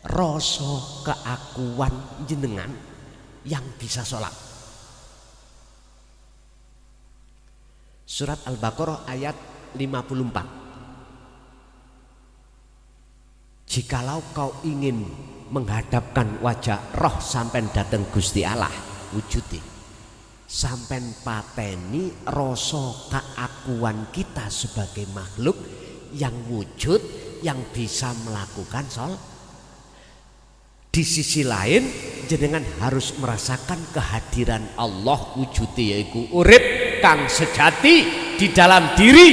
rasa keakuan jenengan yang bisa sholat. Surat Al-Baqarah ayat 54. Jikalau kau ingin menghadapkan wajah roh sampai datang Gusti Allah wujudi, sampai pateni rasa keakuan kita sebagai makhluk yang wujud yang bisa melakukan sholat. Di sisi lain jenengan harus merasakan kehadiran Allah wujudi, yaitu urip kang sejati di dalam diri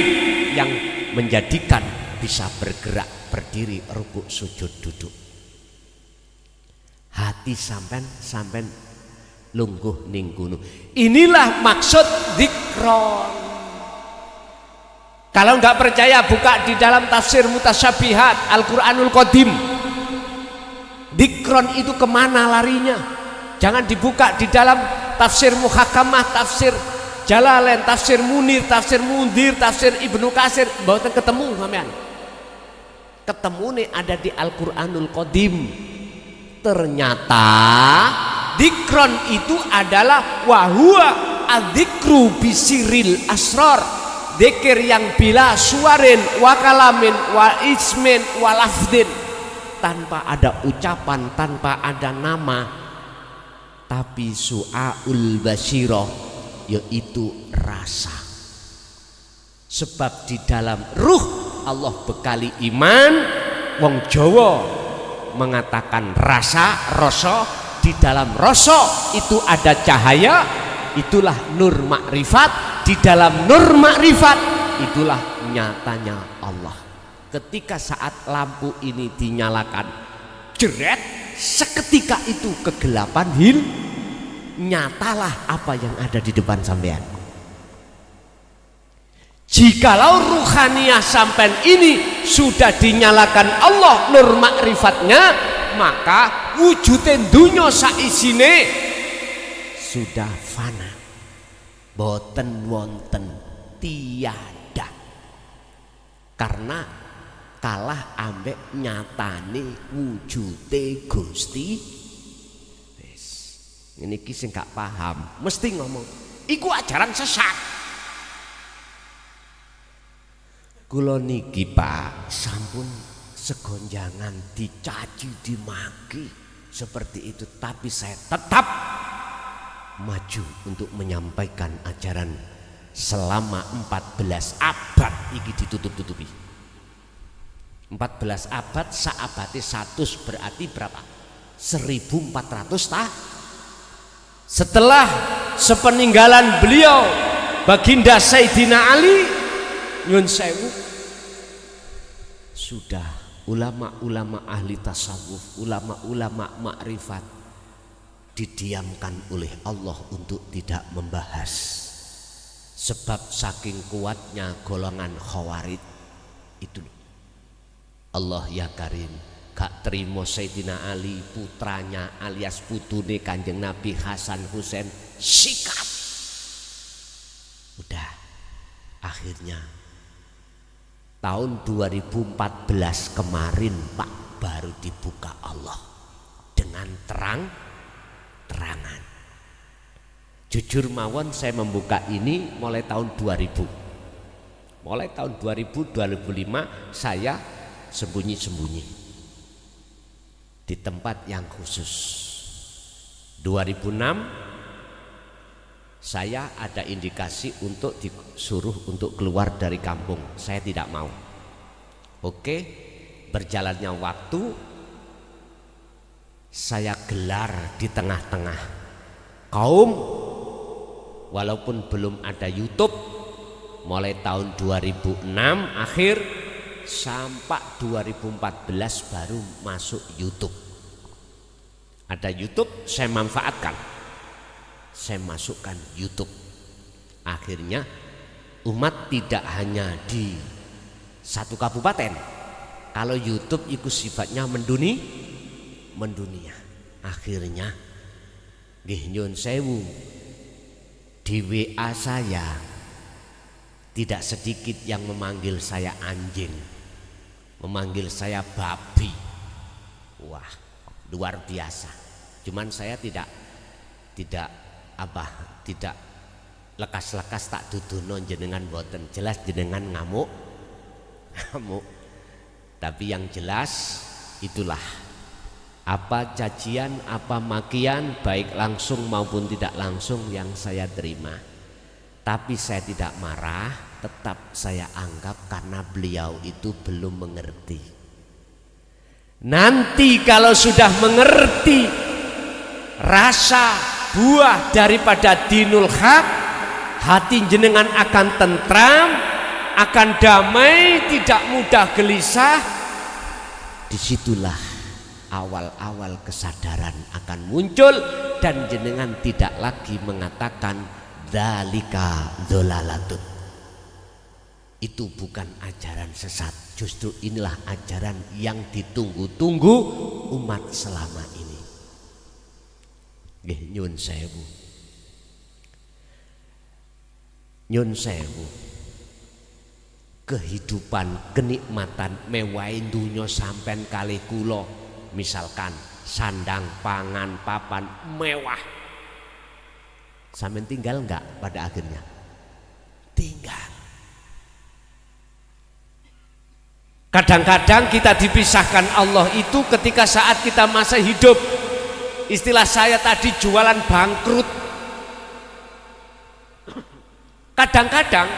yang menjadikan bisa bergerak, berdiri, rukuk, sujud, duduk. Hati sampen lungguh ning gunung. Inilah maksud dzikron. Kalau nggak percaya buka di dalam tafsir Mutasyabihat Al-Qur'anul Qadim. Dzikron itu kemana larinya? Jangan dibuka di dalam tafsir Muhakamah, tafsir Jalalain, tafsir Munir, tafsir Mundir, tafsir Ibnu Katsir, mboten ketemu sampean. Ketemu nih ada di Al-Qur'anul Qadim. Ternyata dzikron itu adalah wahwa adzikru bisiril asrar, dzikir yang bila suarin wa kalamin wa ismin wa lafdin, tanpa ada ucapan, tanpa ada nama, tapi su'aul basyirah, yaitu rasa. Sebab di dalam ruh Allah bekali iman. Wong Jawa mengatakan rasa. Di dalam rasa itu ada cahaya, itulah nur makrifat. Di dalam nur makrifat itulah nyatanya Allah. Ketika saat lampu ini dinyalakan, jeret, seketika itu kegelapan nyatalah apa yang ada di depan sampean. Jikalau ruhaniyah sampean ini sudah dinyalakan Allah nur makrifatnya, maka wujudin dunya saisine sudah fana, boten wonten, tiada. Karena kalah ambek nyatane wujude Gusti. Wis niki sing gak paham mesti ngomong iku ajaran sesat. Kula niki Pak sampun segonjangan dicaci dimaki seperti itu, tapi saya tetap maju untuk menyampaikan ajaran selama 14 abad iki ditutup-tutupi. 14 abad, saabate 100 berarti berapa? 1400 tahun. Setelah sepeninggalan beliau Baginda Sayyidina Ali nyun sewu, sudah ulama-ulama ahli tasawuf, ulama-ulama makrifat didiamkan oleh Allah untuk tidak membahas Sebab saking kuatnya golongan Khawarij itu, Allah ya Karim gak terima Sayyidina Ali putranya alias putune Kanjeng Nabi Hasan Husain sikat. Udah, akhirnya tahun 2014 kemarin Pak baru dibuka Allah dengan terang-terangan. Jujur mawon saya membuka ini mulai tahun 2000. Mulai tahun 2000 2005 saya sembunyi-sembunyi di tempat yang khusus. 2006 saya ada indikasi untuk disuruh untuk keluar dari kampung. Saya tidak mau. Oke, berjalannya waktu saya gelar di tengah-tengah kaum, walaupun belum ada YouTube. Mulai tahun 2006 akhir sampai 2014 baru masuk YouTube. Ada YouTube, saya manfaatkan, saya masukkan YouTube. Akhirnya umat tidak hanya di satu kabupaten. Kalau YouTube itu sifatnya mendunia. Akhirnya nggih nyun sewu, di WA saya tidak sedikit yang memanggil saya anjing, memanggil saya babi. Wah, luar biasa. Cuman saya tidak lekas-lekas tak duduno jenengan boten, jelas jenengan ngamuk. Tapi yang jelas itulah apa cacian, apa makian, baik langsung maupun tidak langsung yang saya terima. Tapi saya tidak marah, tetap saya anggap karena beliau itu belum mengerti. Nanti kalau sudah mengerti rasa buah daripada dinul haq, hati jenengan akan tentram, akan damai, tidak mudah gelisah. Disitulah awal-awal kesadaran akan muncul dan jenengan tidak lagi mengatakan dzalika dzalalatun. Itu bukan ajaran sesat, justru inilah ajaran yang ditunggu-tunggu umat selama ini. Nggih nyun sewu. Nyun sewu. Kehidupan kenikmatan mewahi dunya sampean kalih kula, misalkan sandang pangan papan mewah, sampean tinggal enggak pada akhirnya? Tinggal. Kadang-kadang kita dipisahkan Allah itu ketika saat kita masih hidup. Istilah saya tadi jualan bangkrut. Kadang-kadang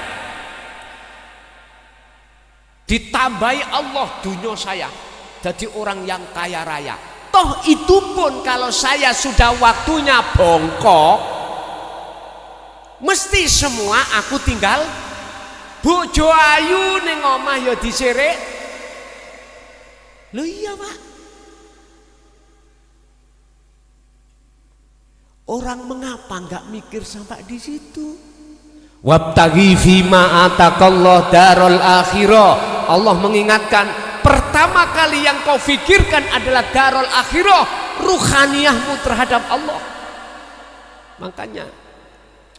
ditambahi Allah dunia saya jadi orang yang kaya raya. Toh itu pun kalau saya sudah waktunya bongkok, mesti semua aku tinggal. Bojo ayu ning omah ya diserik. Loh iya Pak, orang mengapa nggak mikir sampai di situ? Wabtaghi fima atakallah darul akhirah. Allah mengingatkan, pertama kali yang kau fikirkan adalah darul akhirah, ruhaniyahmu terhadap Allah. Makanya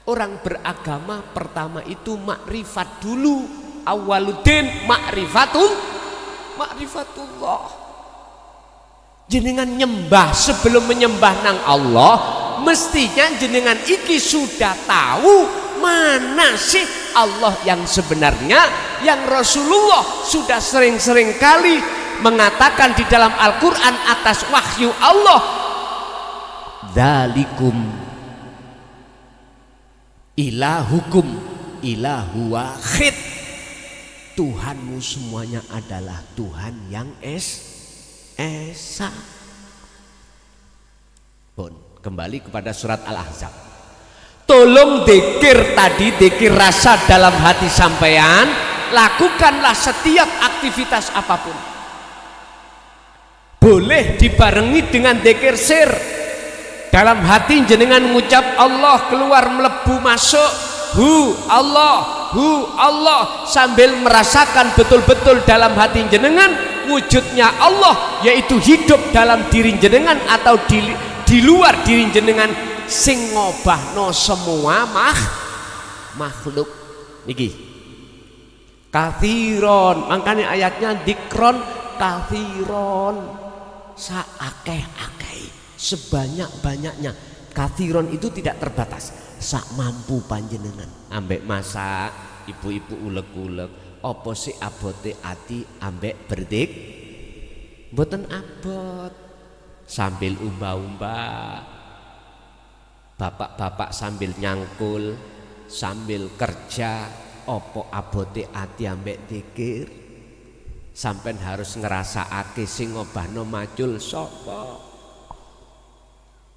orang beragama pertama itu makrifat dulu. Awaluddin ma'rifatullah. Jenengan nyembah sebelum menyembah nang Allah, mestinya jenengan iki sudah tahu mana sih Allah yang sebenarnya, yang Rasulullah sudah sering-sering kali mengatakan di dalam Al-Quran atas wahyu Allah, dzalikum ilahukum ilahu wahid. Tuhanmu semuanya adalah Tuhan yang esa. Bon, kembali kepada surat Al-Ahzab. Tolong dzikir tadi, dzikir rasa dalam hati sampean, lakukanlah setiap aktivitas apapun. Boleh dibarengi dengan dzikir sir. Dalam hati jenengan mengucap Allah keluar melebu masuk, hu Allah sambil merasakan betul-betul dalam hati jenengan wujudnya Allah, yaitu hidup dalam diri jenengan atau di luar diri jenengan sing ngobahno semua makhluk niki kathiron, makanya ayatnya dikron kathiron, saakeh-akeh, sebanyak-banyaknya. Kathiron itu tidak terbatas, sak mampu panjenengan ambek masak, ibu-ibu ulek-ulek, apa sih abote ati ambek berdik mboten abot, sambil umba-umba, bapak-bapak sambil nyangkul, sambil kerja, opo abote ati ambek dikir, sampean harus ngerasakake sing ngobahno macul sapa.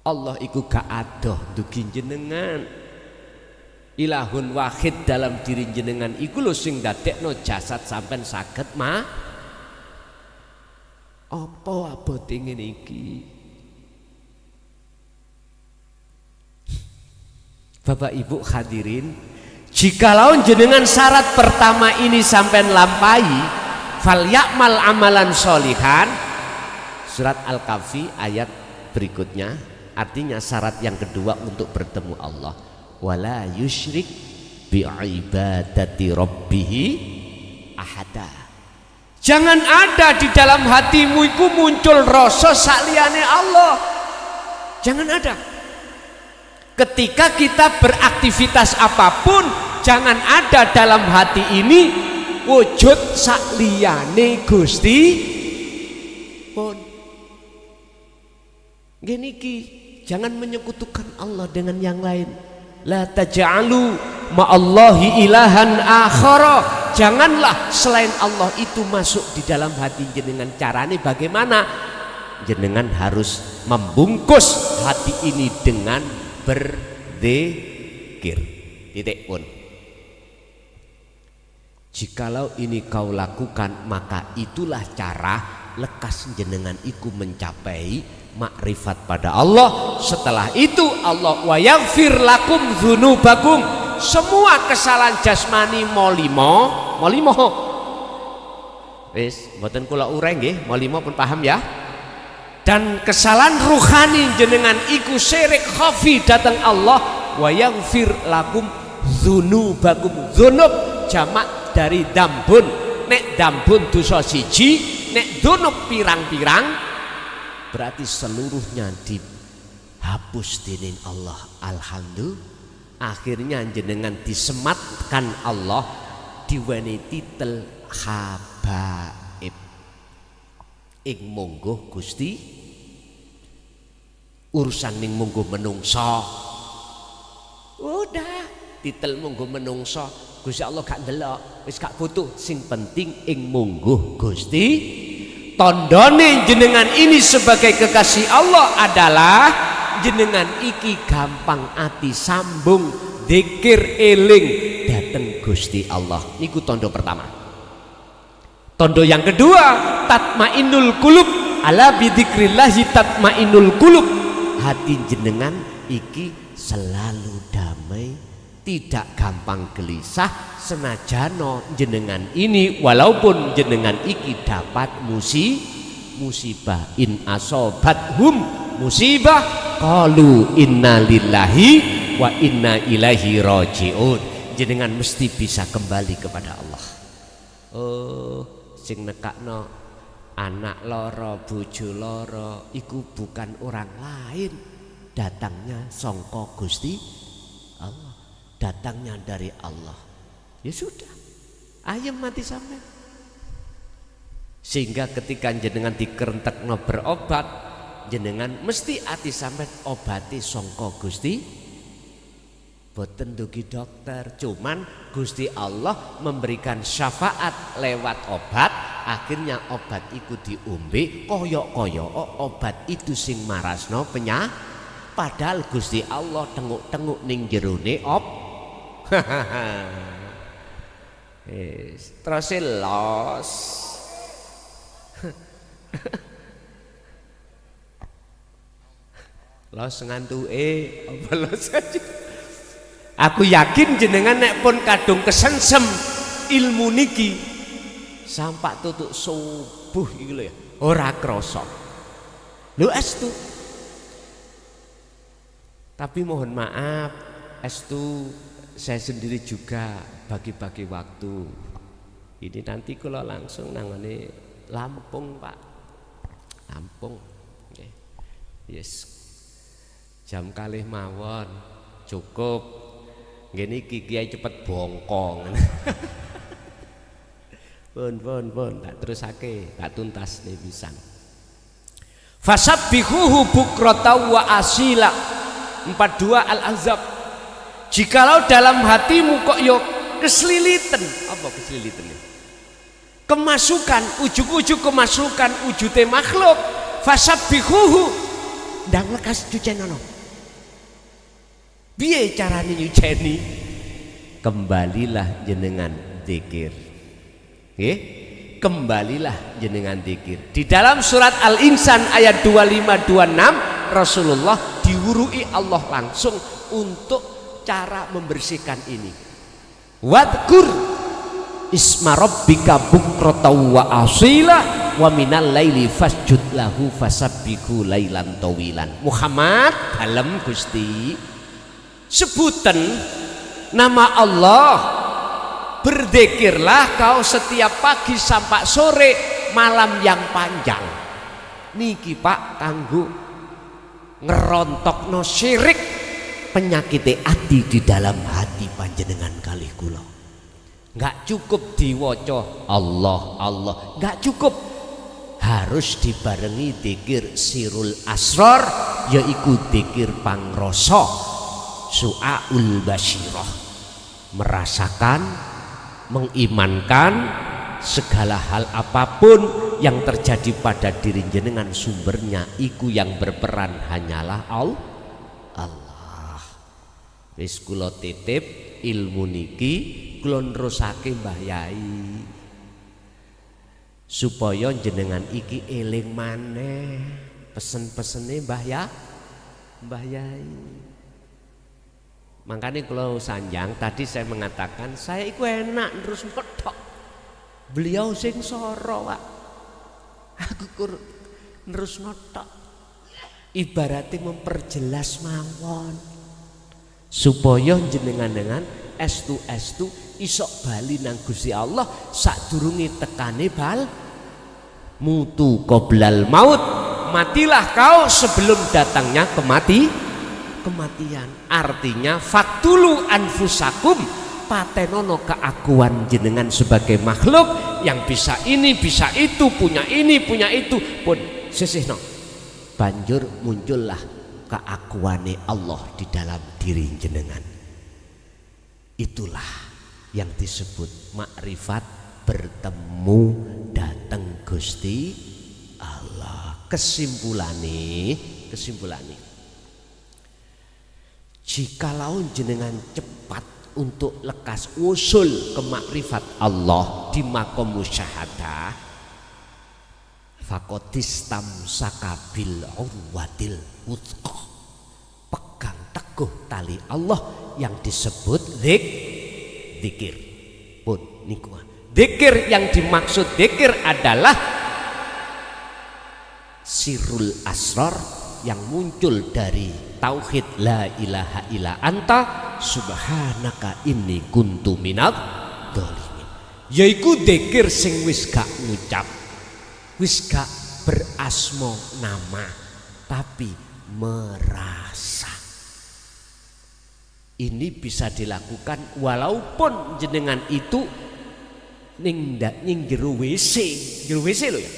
Allah iku gak adoh dugi jenengan, ilahun wahid dalam diri jenengan iku lho sing dadekno jasad sampean saged apa abote ngene iki. Bapak Ibu hadirin, jikalau jenengan syarat pertama ini sampean lampai, fal ya'mal amalan sholihan, surat Al-Kahfi ayat berikutnya. Artinya syarat yang kedua untuk bertemu Allah, wala yusyrik bi ibadati rabbih ahada. Jangan ada di dalam hatimu itu muncul rasa saliyane Allah. Jangan ada. Ketika kita beraktivitas apapun, jangan ada dalam hati ini wujud saliyane Gusti pun. Gini ki, jangan menyekutukan Allah dengan yang lain. La taj'alu ma'allahi ilahan akhara. Janganlah selain Allah itu masuk di dalam hati jenengan. Carane bagaimana? Jenengan harus membungkus hati ini dengan berzikir. Titik pun. Jikalau ini kau lakukan, maka itulah cara lekas jenengan iku mencapai makrifat pada Allah. Setelah itu Allah wa yaghfir lakum dzunubakum, semua kesalahan jasmani molimo wis mboten kula ureng nggih, molimo pun paham ya. Dan kesalahan ruhani jenengan iku syirik khafi datang Allah, wa yaghfir lakum dzunubakum. Dzunub jamak dari dambun, nek dambun dosa siji, nek dzunub pirang-pirang berarti seluruhnya dihapus dening Allah. Alhamdulillah, akhirnya jenengan disematkan Allah diweni titel habaib, ing monggo Gusti urusan ning monggo menungso. Udah titel monggo menungso, Gusti Allah gak ndelok, wis gak butuh, sing penting ing monggo Gusti. Tondone jenengan ini sebagai kekasih Allah adalah jenengan iki gampang ati sambung dzikir eling dateng Gusti Allah. Niku tondo pertama. Tondo yang kedua, tatmainnul qulub, ala bidzikrillahi tatmainnul qulub. Hati jenengan iki selalu damai, tidak gampang gelisah, senajano jenengan ini walaupun jenengan iki dapat musibah. In asobathum musibah qalu inna lillahi wa inna ilaihi rajiun. Jenengan mesti bisa kembali kepada Allah. Oh, sing nekakno anak loro, bojo loro iku bukan orang lain, datangnya sangka Gusti Allah, datangnya dari Allah. Ya sudah, ayam mati sampai. Sehingga ketika jenengan dikerentekno berobat, jenengan mesti ati sampai obati sangka Gusti. Boten dugi dokter, cuman Gusti Allah memberikan syafaat lewat obat. Akhirnya obat itu diombe, koyok-koyok obat itu sing marasno penyakit. Padahal Gusti Allah tenguk-tenguk ning jerone terus los. Los ngantuke apa los aja. Aku yakin jenengan nek pun kadung kesensem ilmu niki sampak tutuk subuh iki lho ya, ora krasa. Lho estu. Tapi mohon maaf, estu saya sendiri juga bagi-bagi waktu. Ini nanti kalau langsung nangane Lampung, Pak. Lampung. Okay. Yes. Jam kalih mawon cukup. Ngene iki kiai cepet bongkong. Pun tak terusake, tak tuntas nih pisan. Fasabbihuhu bukrata wa asila. 42 Al-Ahzab. Jikalau dalam hatimu kok yo keslilitan, apa keslilitan? Kemasukan, ujug-ujug kemasukan wujute makhluk. Fasabbihuhu ndang lekas cucenono. Piye carane nyuceni? Kembalilah jenengan zikir. Nggih, kembalilah jenengan zikir. Di dalam surat Al-Insan ayat 25-26 Rasulullah diwurui Allah langsung untuk cara membersihkan ini. Wadkur isma rabbika bukratan wa asila wa minal laili fasjud lahu fasabbihu lailan tawilan. Muhammad dalem Gusti sebutan nama Allah, berzikirlah kau setiap pagi sampai sore malam yang panjang. Niki Pak kanggo ngerontokno syirik penyakit hati di dalam hati panjenengan kalih kula. Enggak cukup diwaca Allah Allah, enggak cukup, harus dibarengi dzikir sirul asrar, yaiku dzikir pangrasa. Su'aul basyirah, merasakan, mengimankan segala hal apapun yang terjadi pada diri jenengan sumbernya iku yang berperan hanyalah Allah. Wis kula titip ilmu niki kula nerusake Mbah Yai supaya jenengan iki eling maneh pesen-pesene Mbah Yai. Makanya kalau sanjang tadi saya mengatakan saya itu enak terus medhok. Beliau sing soro, Pak. Aku kur terus notok. Ibaratnya memperjelas mawon supaya jenengan estu isok bali nang Gusti Allah sadurunge tekane bal mutu qoblal maut. Matilah kau sebelum datangnya kematian. Artinya faktulu anfusakum, patenono keakuan jenengan sebagai makhluk yang bisa ini bisa itu, punya ini punya itu pun sisihno banjur muncullah keakuane Allah di dalam diri jenengan. Itulah yang disebut makrifat, bertemu datang Gusti Allah. Kesimpulannya jikalau jenengan cepat untuk lekas usul ke makrifat Allah di makom musyahadah, fakotistam sakabil urwatil wuthqa, pegang teguh tali Allah yang disebut zikir. Pun niku zikir yang dimaksud zikir adalah sirul asrar yang muncul dari tauhid la ilaha illa anta subhanaka inni kuntu minadz dzalimin, yaiku dzikir sing wis gak ngucap, wis gak berasma nama, tapi merasa. Ini bisa dilakukan walaupun jenengan itu ning jero WC lho ya,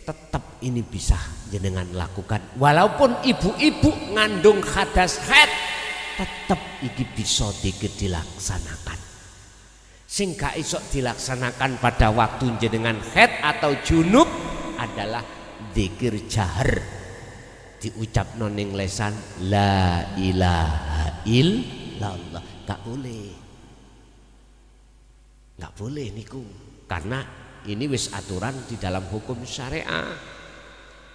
tetap ini bisa jenengan lakukan. Walaupun ibu-ibu ngandung hadas haid, tetap iki bisa dilaksanakan. Sing gak iso dilaksanakan pada waktu jenengan haid atau junub adalah dzikir jahar, diucap noning lesan la ilaha illallah. Gak boleh niku, karena ini wis aturan di dalam hukum syariah.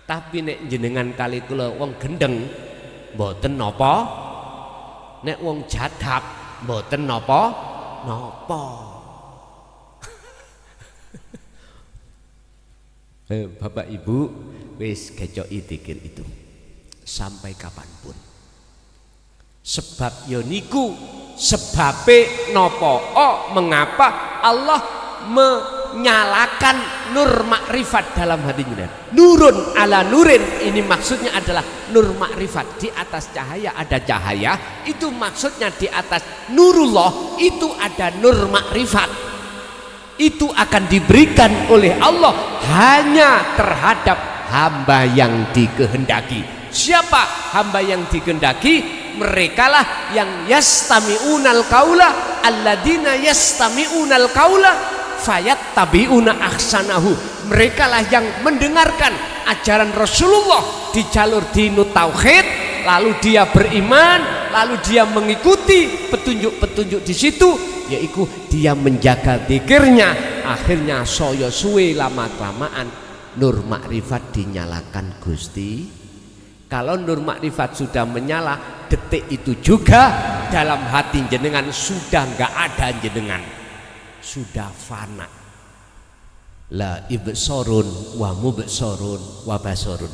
Tapi nek jenengan kali kula wong gendeng mboten napa nek wong jadab mboten napa Bapak Ibu wis kecoki dikir itu sampai kapanpun. Sebab yoniku sebabe nopo mengapa Allah menyalakan nur makrifat dalam hati jenengan. Nurun ala nurin, ini maksudnya adalah nur makrifat. Di atas cahaya ada cahaya, itu maksudnya di atas nurullah itu ada nur makrifat. Itu akan diberikan oleh Allah hanya terhadap hamba yang dikehendaki. Siapa hamba yang dikehendaki? Merekalah yang yastami'unal qaula alladzina yastami'unal qaula fayattabi'una ahsanahu. Merekalah yang mendengarkan ajaran Rasulullah di jalur dinut tauhid, lalu dia beriman, lalu dia mengikuti petunjuk-petunjuk di situ, yaitu dia menjaga zikirnya. Akhirnya soyo suwe lama-lamaan nur makrifat dinyalakan Gusti. Kalau nur makrifat sudah menyala, detik itu juga dalam hati jenengan sudah enggak ada jenengan, sudah fana. La ibsorun wa mubsorun wa basorun.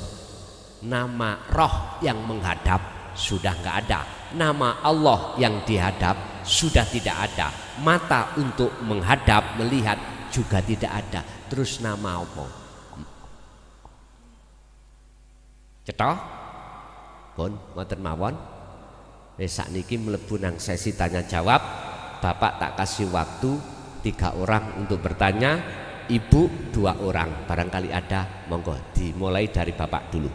Nama roh yang menghadap sudah enggak ada, nama Allah yang dihadap sudah tidak ada, mata untuk menghadap melihat juga tidak ada. Terus nama apa? Cetok? Pun ngoten mawon. Sakniki mlebu nang sesi tanya jawab. Bapak tak kasih waktu 3 orang untuk bertanya, Ibu 2 orang. Barangkali ada, monggo dimulai dari Bapak dulu.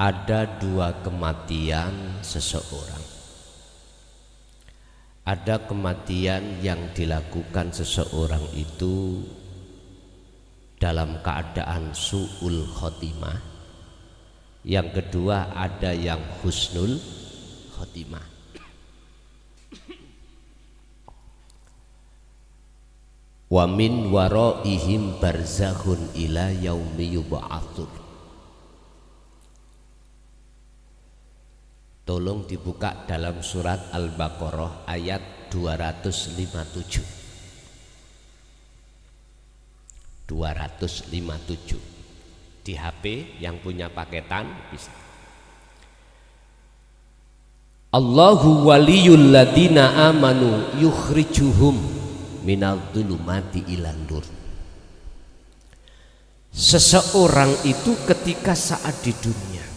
Ada 2 kematian seseorang. Ada kematian yang dilakukan seseorang itu dalam keadaan su'ul khotimah. Yang kedua ada yang husnul khotimah. Wa min waraihim barzakhun ila yaumi yub'atsun. Tolong dibuka dalam surat Al-Baqarah ayat 257. 257 di HP yang punya paketan bisa. Allahu waliyul ladina amanu yukhrijuhum minal dhulumati ilan nur. Seseorang itu ketika saat di dunia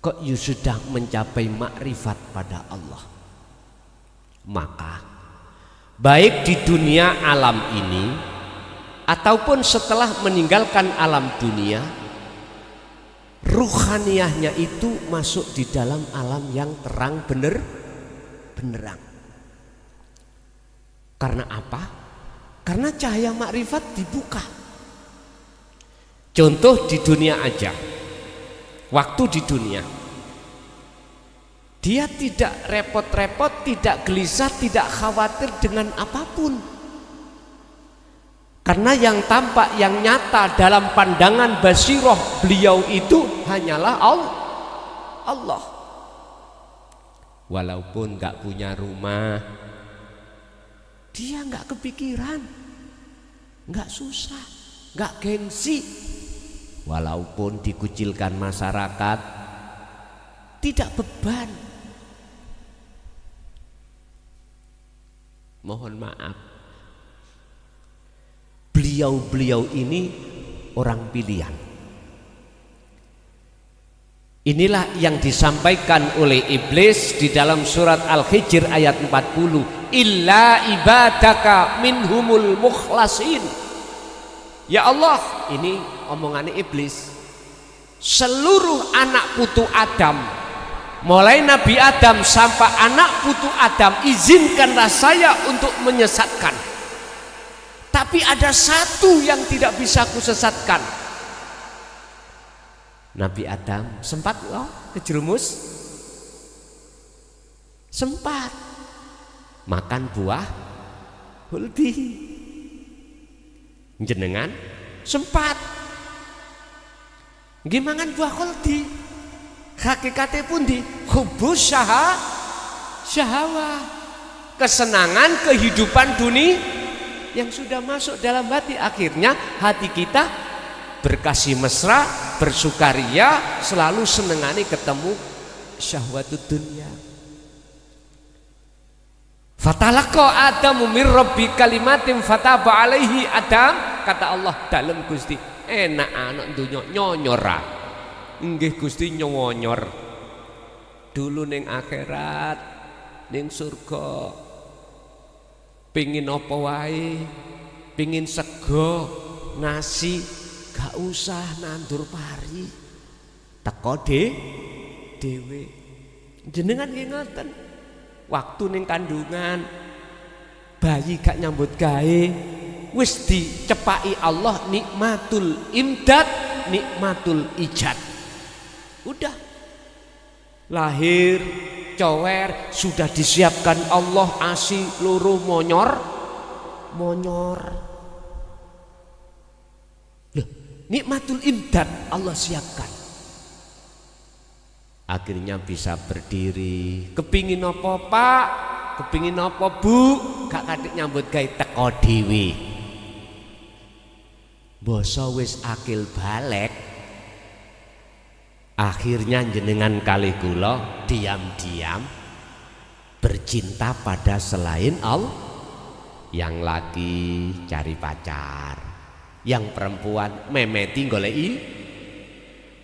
kok you sudah mencapai makrifat pada Allah. Maka baik di dunia alam ini ataupun setelah meninggalkan alam dunia, ruhaniyahnya itu masuk di dalam alam yang terang benerang. Karena apa? Karena cahaya makrifat dibuka. Contoh di dunia aja. Waktu di dunia, dia tidak repot-repot, tidak gelisah, tidak khawatir dengan apapun. Karena yang tampak, yang nyata dalam pandangan basiroh beliau itu hanyalah Allah. Walaupun gak punya rumah, dia gak kepikiran, gak susah, gak gengsi. Walaupun dikucilkan masyarakat, tidak beban. Mohon maaf, beliau ini orang pilihan. Inilah yang disampaikan oleh iblis di dalam surat Al-Hijr ayat 40, illa ibadaka minhumul mukhlasin. Ya Allah, ini omongannya iblis. Seluruh anak putu Adam, mulai Nabi Adam sampai anak putu Adam, izinkanlah saya untuk menyesatkan. Tapi ada satu yang tidak bisa kusesatkan. Nabi Adam sempat kejerumus? Sempat makan buah huldi. Jenengan sempat gimana buah huldi? Hakikatnya pun di hubus syahwah, kesenangan kehidupan dunia yang sudah masuk dalam hati. Akhirnya hati kita berkasih mesra, bersukaria, selalu senengani ketemu syahwatud dunia. Fatalaqa Adamu mir rabbi kalimatin fataba alaihi. Adam, kata Allah dalam Gusti, enak anak dunya nyonyor. Nggih Gusti nyonyor. Dulu ning akhirat, ning surga, pingin apa wae, pingin sego, nasi, gak usah nandur pari, teko dhewe. Jenengan nggih ngoten. Waktu ning kandungan, bayi gak nyambut gawe, wis dicepaki Allah nikmatul imdad, nikmatul ijad. Udah lahir cower, sudah disiapkan Allah ASI loro monyor. Loh, nikmatul imdad Allah siapkan. Akhirnya bisa berdiri. Kepingin apa Pak? Kepingin apa Bu? Gak katik nyambut gawe teko dhewe. Basa wis akil balik. Akhirnya jenengan kali kula diam-diam bercinta pada selain Allah. Yang laki cari pacar, yang perempuan memeti goleki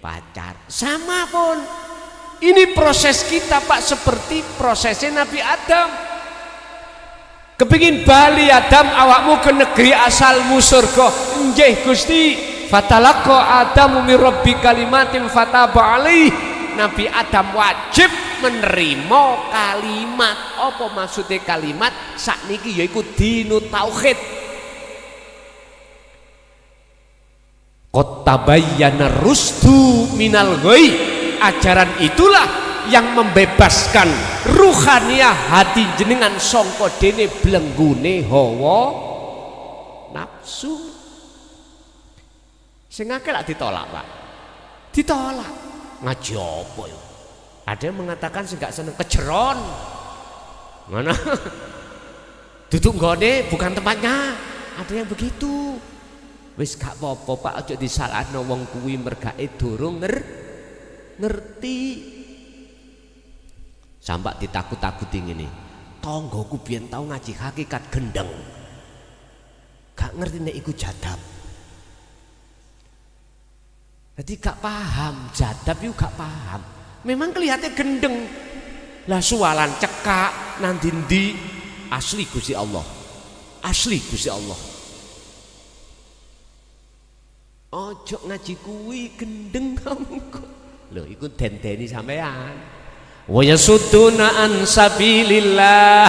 pacar. Sama pun ini proses kita Pak, seperti prosesnya Nabi Adam. Kepingin bali Adam awakmu ke negeri asalmu surga. Nggih Gusti. Fatalaqa Adamu mir rabbi kalimatin fataba alaih. Nabi Adam wajib menerima kalimat. Apa maksudnya kalimat? Sakniki yaiku dinu tauhid. Qad tabayyana rusdu minal ghoi. Ajaran itulah yang membebaskan ruhaniyah hati jenengan sangka dene blenggune hawa nafsu. Sing akeh lak ditolak Pak, ditolak. Ngaji apa ya? Ada yang mengatakan sing gak seneng kejeron. Mana? Duduk nggone bukan tempatnya. Ada yang begitu. Wis gak apa-apa Pak, aja disalahno wong kuwi mergake durung ngerti. Sampai ditakut-takuti ngene. Tanggoku biyen tau ngaji hakikat gendeng. Gak ngerti nek iku jadab. Jadi gak paham, jadab itu gak paham. Memang kelihatannya gendeng. Lah sualan cekak nang ndi asli Gusti Allah. Asli Gusti Allah. Ojo ngaji kuwi gendeng kamu kok. Lho iku dendeni sampean. Wa yasudduna an sabilillah.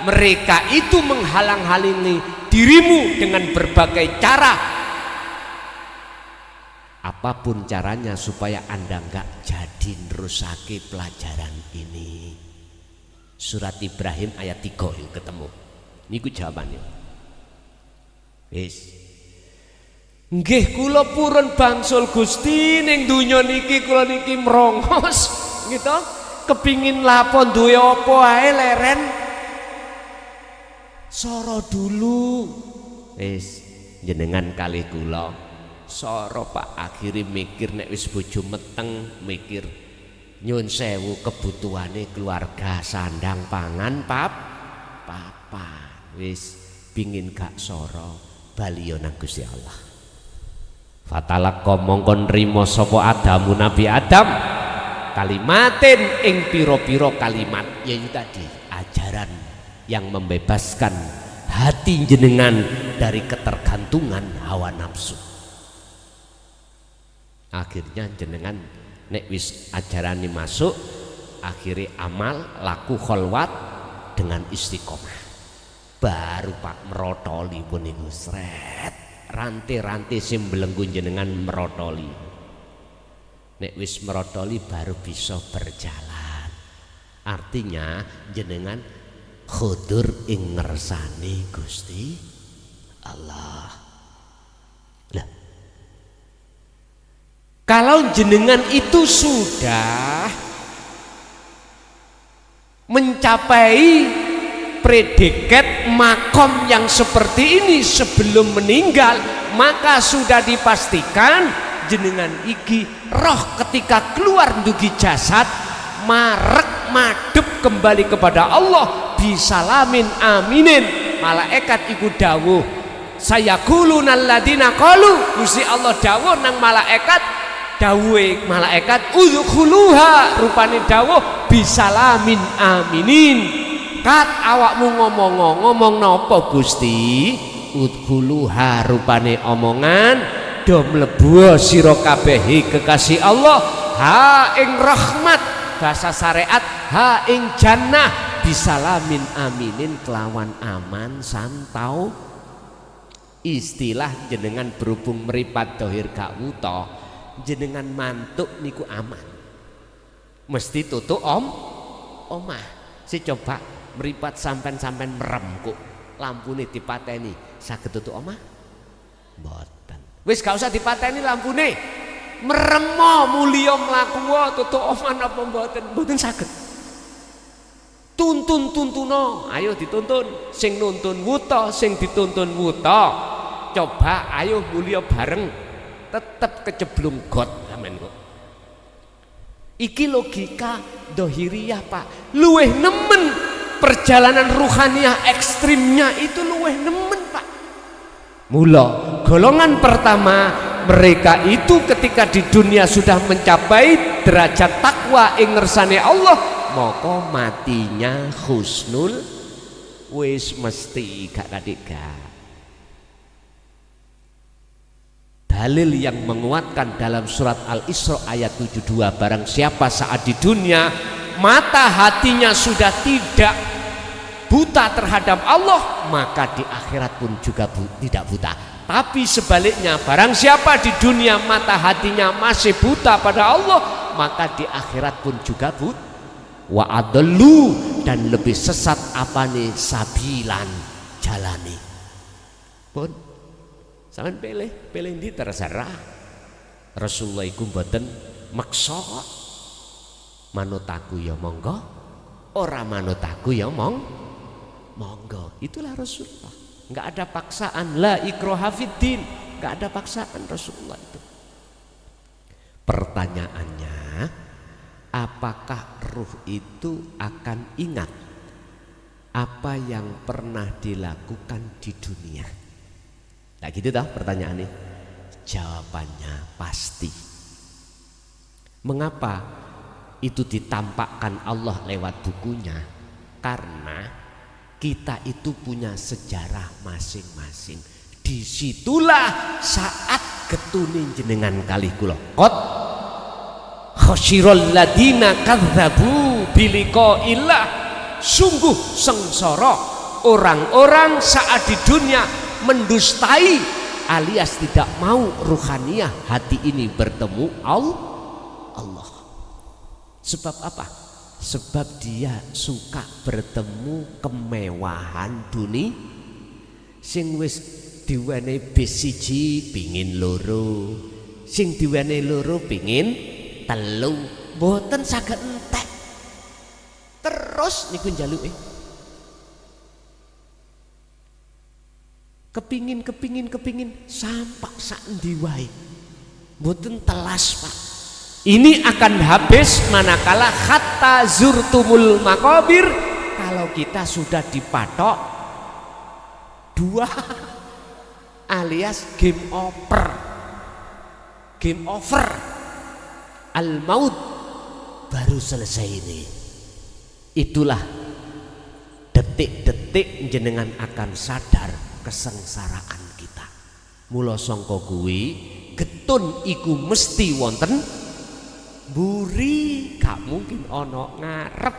Mereka itu menghalang-halangi dirimu dengan berbagai cara. Apapun caranya supaya Anda enggak jadi nerusake pelajaran ini. Surat Ibrahim ayat 3 yuk ketemu. Niku jawabannya. Wis. Nggih kula purun bangsul Gusti ning donya niki kula niki mrongos gitu. Kepingin lapon duwe apa ae leren. Soro dulu. Wis jenengan kalih kula. Soro Pak akhirnya mikir nek wis bojo meteng mikir nyun sewu kebutuhane keluarga sandang pangan papa wis pingin gak soro baliyo nang Gusti Allah. Fatalaqqa mongkon nrimo sapa Adamu Nabi Adam kalimatin ing pira-pira kalimat yaitu tadi ajaran yang membebaskan hati jenengan dari ketergantungan hawa nafsu. Akhirnya jenengan nek wis ajarane masuk akhirnya amal laku kholwat dengan istiqomah baru Pak merotoli pun iku sret rantai-rantai sing belenggu jenengan merotoli nek wis merotoli baru bisa berjalan artinya jenengan khudur ing ngersani Gusti Allah. Kalau jenengan itu sudah mencapai predikat makom yang seperti ini sebelum meninggal, maka sudah dipastikan jenengan iki roh ketika keluar dugi jasad marek madep kembali kepada Allah bisalamin aminin. Malaikat iku dawuh sayaquluna alladziina qalu Gusti Allah dawuh nang malaikat dawuhe malaikat udkhuluha rupane dawuh bisalamin aminin. Kat awakmu ngomong napa Gusti? Udkhuluha rupane omongan do mlebu sira kabeh kekasih Allah ha ing rahmat bahasa syariat ha ing jannah bisalamin aminin kelawan aman santau. Istilah jenengan berhubung meripat dohir gak wuta jenengan mantuk niku aman mesti tutup omah si coba meripat sampen merem kok lampune dipateni saged tutup omah mboten wis gak usah dipateni lampune merem mulya mlaku tutup omah napa mboten saged tuntuno ayo dituntun sing nuntun wuta sing dituntun wuta coba ayo mulya bareng tetap keceblung got amen kok. Iki logika dohiriyah Pak. Luweh nemen perjalanan ruhaniyah ekstrimnya itu luweh nemen Pak. Mula golongan pertama mereka itu ketika di dunia sudah mencapai derajat takwa ing ngersane Allah, maka matinya husnul wis mesti gak kadek. Dalil yang menguatkan dalam surat Al-Isra ayat 72 barang siapa saat di dunia mata hatinya sudah tidak buta terhadap Allah maka di akhirat pun juga tidak buta. Tapi sebaliknya barang siapa di dunia mata hatinya masih buta pada Allah maka di akhirat pun juga buta. Wa adallu dan lebih sesat apa nih sabilan jalani pun sampeyan pilih ndi terserah. Rasulullah iku mboten maksa kok. Manut aku ya monggo, ora manut aku ya monggo. Itulah Rasulullah. Enggak ada paksaan, la ikraha fiddin. Enggak ada paksaan Rasulullah itu. Pertanyaannya, apakah ruh itu akan ingat apa yang pernah dilakukan di dunia? Nah gitu dah pertanyaannya. Jawabannya pasti. Mengapa? itu ditampakkan Allah lewat bukunya, karena kita itu punya sejarah masing-masing. Disitulah saat getune jenengan kalih kula qad khasyiral ladina kadzabu biliqa'illah, sungguh sengsara orang-orang saat di dunia mendustai alias tidak mau ruhaniyah hati ini bertemu Allah. Sebab apa? Sebab dia suka bertemu kemewahan dunia. Sing wis diwenehi bis siji pingin loro, sing diwenehi loro pingin telu, mboten saged entek. Terus niku njaluke kepingin sampak sak endi wae, mboten telas Pak. Ini akan habis manakala hatta zurtumul makobir, kalau kita sudah dipatok dua alias game over al maut baru selesai ini. Itulah detik-detik jenengan akan sadar kesengsaraan kita. Mula sangka kuwi getun iku mesti wonten buri, gak mungkin ono ngarep.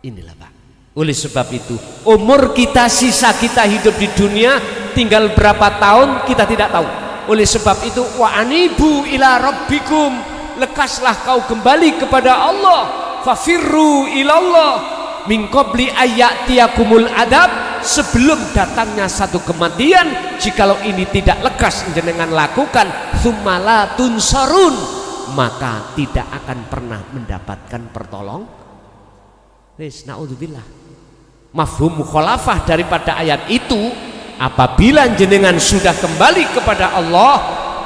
Inilah Pak. Oleh sebab itu umur kita, sisa kita hidup di dunia tinggal berapa tahun kita tidak tahu. Oleh sebab itu wa anibu ila rabbikum, lekaslah kau kembali kepada Allah, fafirru ilallah min qabli ayyatiyakumul adab, sebelum datangnya satu kematian. Jikalau ini tidak lekas jenengan lakukan, tsumma tunsarun, maka tidak akan pernah mendapatkan pertolong. Wis naudzubillah. Mafhum mukhalafah daripada ayat itu, apabila jenengan sudah kembali kepada Allah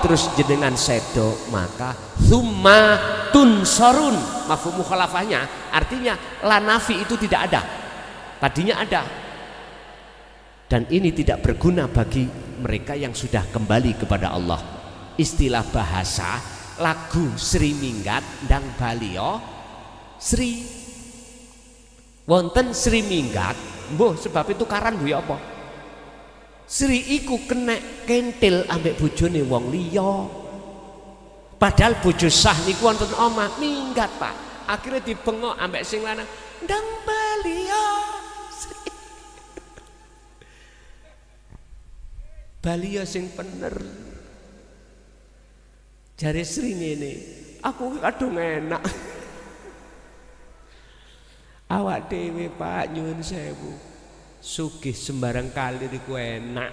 terus jenengan sedo, maka tsumma tunsarun. Mafhum mukhalafahnya artinya lanafi itu tidak ada, tadinya ada, dan ini tidak berguna bagi mereka yang sudah kembali kepada Allah. Istilah bahasa lagu Sri Minggat ndang Balio Sri wonten Sri Minggat, mbuh sebab itu karan bu ya apa? Sri iku kena kentil ambek bojone wong liya. Padahal bojo sah niku wonten omah minggat Pak. Akhirnya dibengok ambek sing lanang, ndang Balio Sri. Balio sing bener. Jare Sri ngene, aku kadung enak. Awak dhewe Pak nyuwun sewu, sugih sembarang kali niku enak.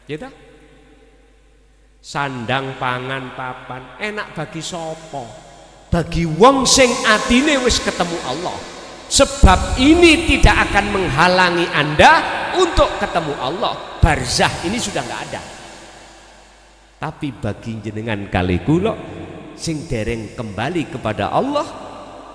Ya ta? Sandang pangan papan enak bagi sapa? Bagi wong sing atine wis ketemu Allah. Sebab ini tidak akan menghalangi Anda untuk ketemu Allah. Barzah ini sudah enggak ada. Tapi bagi jenengan kali kula sing dereng kembali kepada Allah,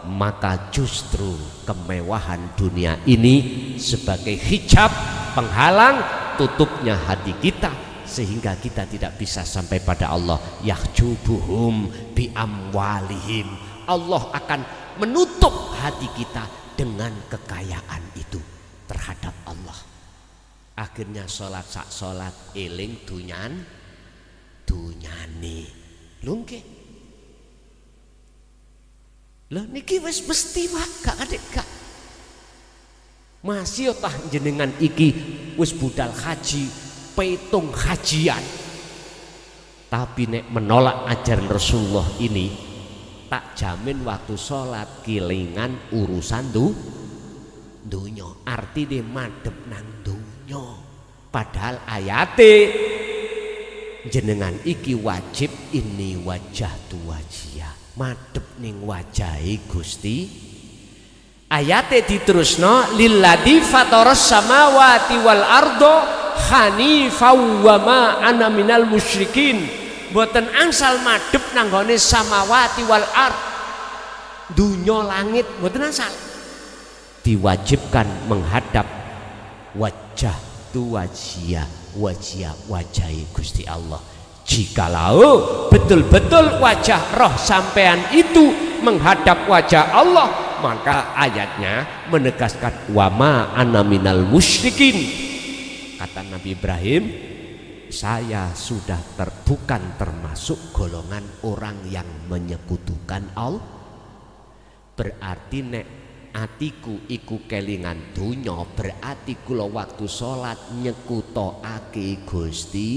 maka justru kemewahan dunia ini sebagai hijab penghalang tutupnya hati kita, sehingga kita tidak bisa sampai pada Allah. Yahjubuhum bi amwalihim, Allah akan menutup hati kita dengan kekayaan itu terhadap Allah. Akhirnya sholat sak sholat eling dunyane lungke. Lah niki wis mesti Pak, gak kadek gak. Masih tah jenengan iki wis budal haji, petung hajian. Tapi nek menolak ajaran Rasulullah ini, tak jamin waktu sholat kilingan urusan dunya. Artine madhep nang dunya. Padahal ayate jenengan iki wajib ini wajah tu wajia, madhep ning wajahe Gusti. Ayate diterusno lilladzi fataras samawati wal ardo hanifan wa ma ana minal musyrikin. Mboten angsal madhep nang gone samawati wal ard, dunya langit, mboten angsal. Diwajibkan menghadap wajah tu wajia, wajah wajahi Gusti Allah. Jikalau betul-betul wajah roh sampean itu menghadap wajah Allah, maka ayatnya menegaskan wama ana minal musyrikin. Kata Nabi Ibrahim, saya sudah bukan termasuk golongan orang yang menyekutukan Allah. Berarti nek atiku iku kelingan dunya, berarti kula waktu salat nyekutokake Gusti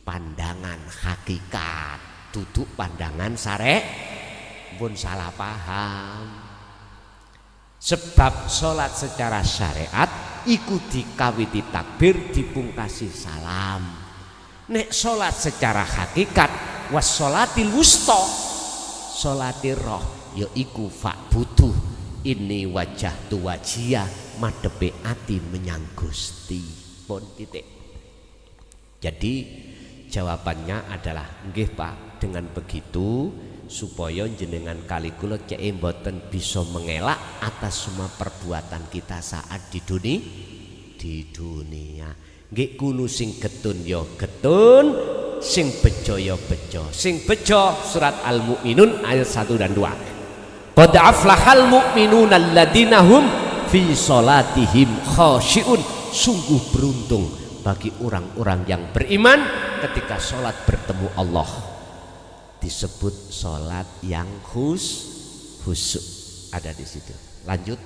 pandangan hakikat, duduk pandangan sarek. Pun salah paham. Sebab salat secara syariat iku dikawiti takbir, dipungkasi salam. Nek salat secara hakikat wassolatil wusta, salatir roh ya iku fa'budu ini wajah tu wajia madepe ati menyang Gusti. Pun titik. Jadi jawabannya adalah nggih Pak, dengan begitu supaya jenengan kali kula cek mboten bisa mengelak atas semua perbuatan kita saat di dunia. Nggih kulo sing getun ya getun, sing bejo ya bejo. Sing bejo surat Al-Mu'minun ayat 1 dan 2. Qad aflahal mu'minuna alladzina hum fi sholatihim khashi'un. Sungguh beruntung bagi orang-orang yang beriman ketika sholat bertemu Allah. Disebut sholat yang khusyuk ada di situ. Lanjut.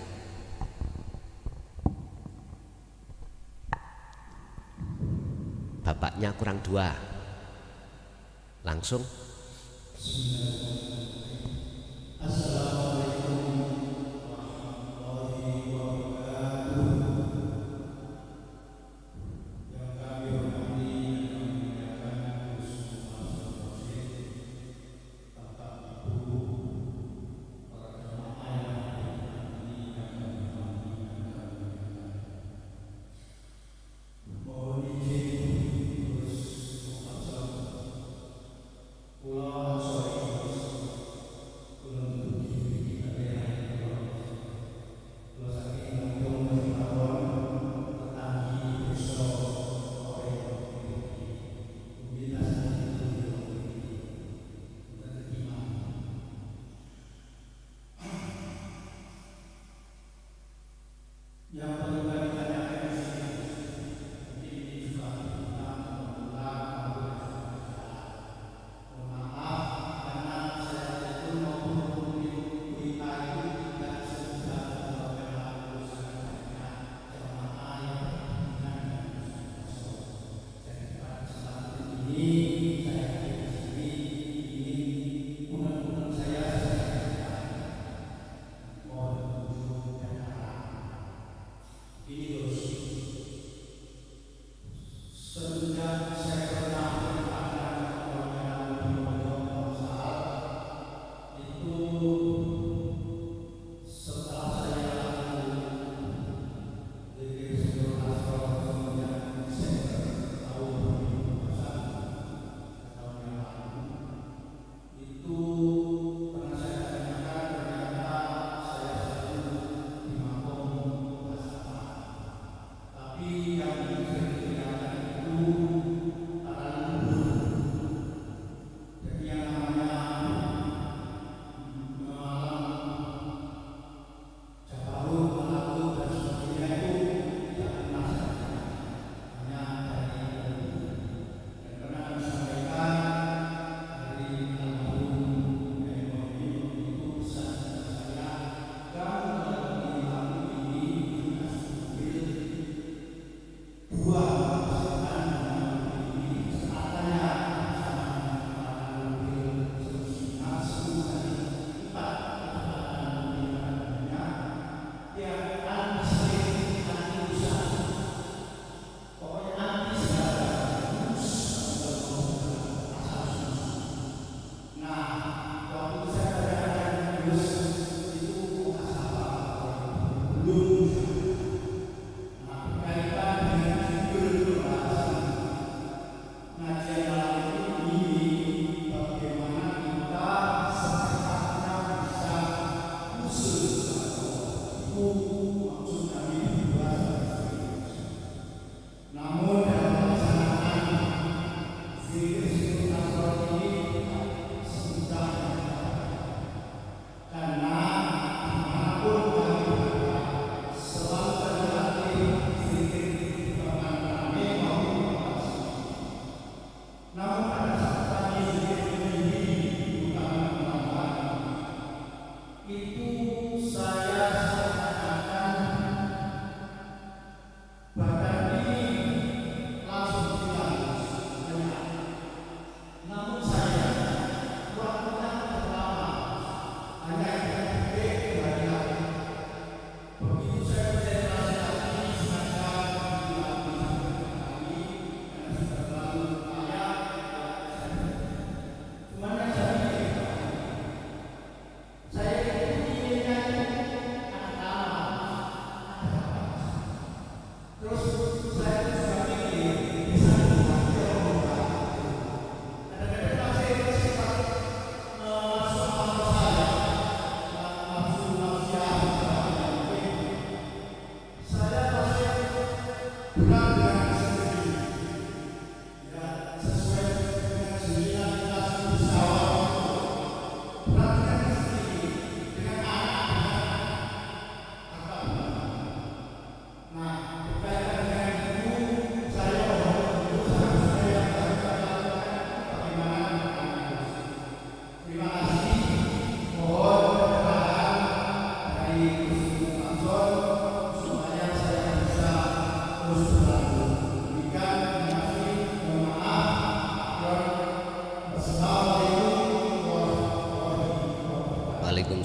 Bapaknya kurang 2. Langsung.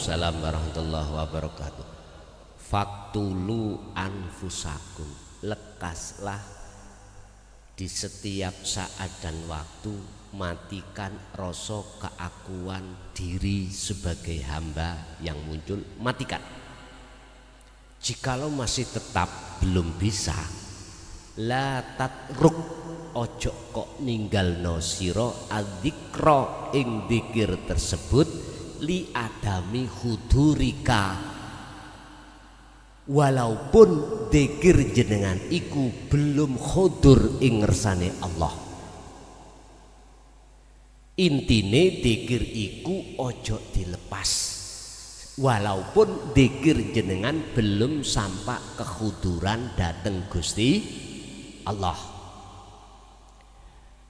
Waalaikumsalam warahmatullahi wabarakatuh. Faktulu anfusakum, lekaslah di setiap saat dan waktu, matikan rasa keakuan diri sebagai hamba yang muncul, matikan. Jikalau masih tetap belum bisa, la tatruk, ojo kok ninggalno sira adzikra ing dzikir tersebut li adami hudurika, walaupun dzikir jenengan iku belum hudur ing ngersane Allah. Intine dzikir iku ojo dilepas, walaupun dzikir jenengan belum sampai kehuduran dateng Gusti Allah.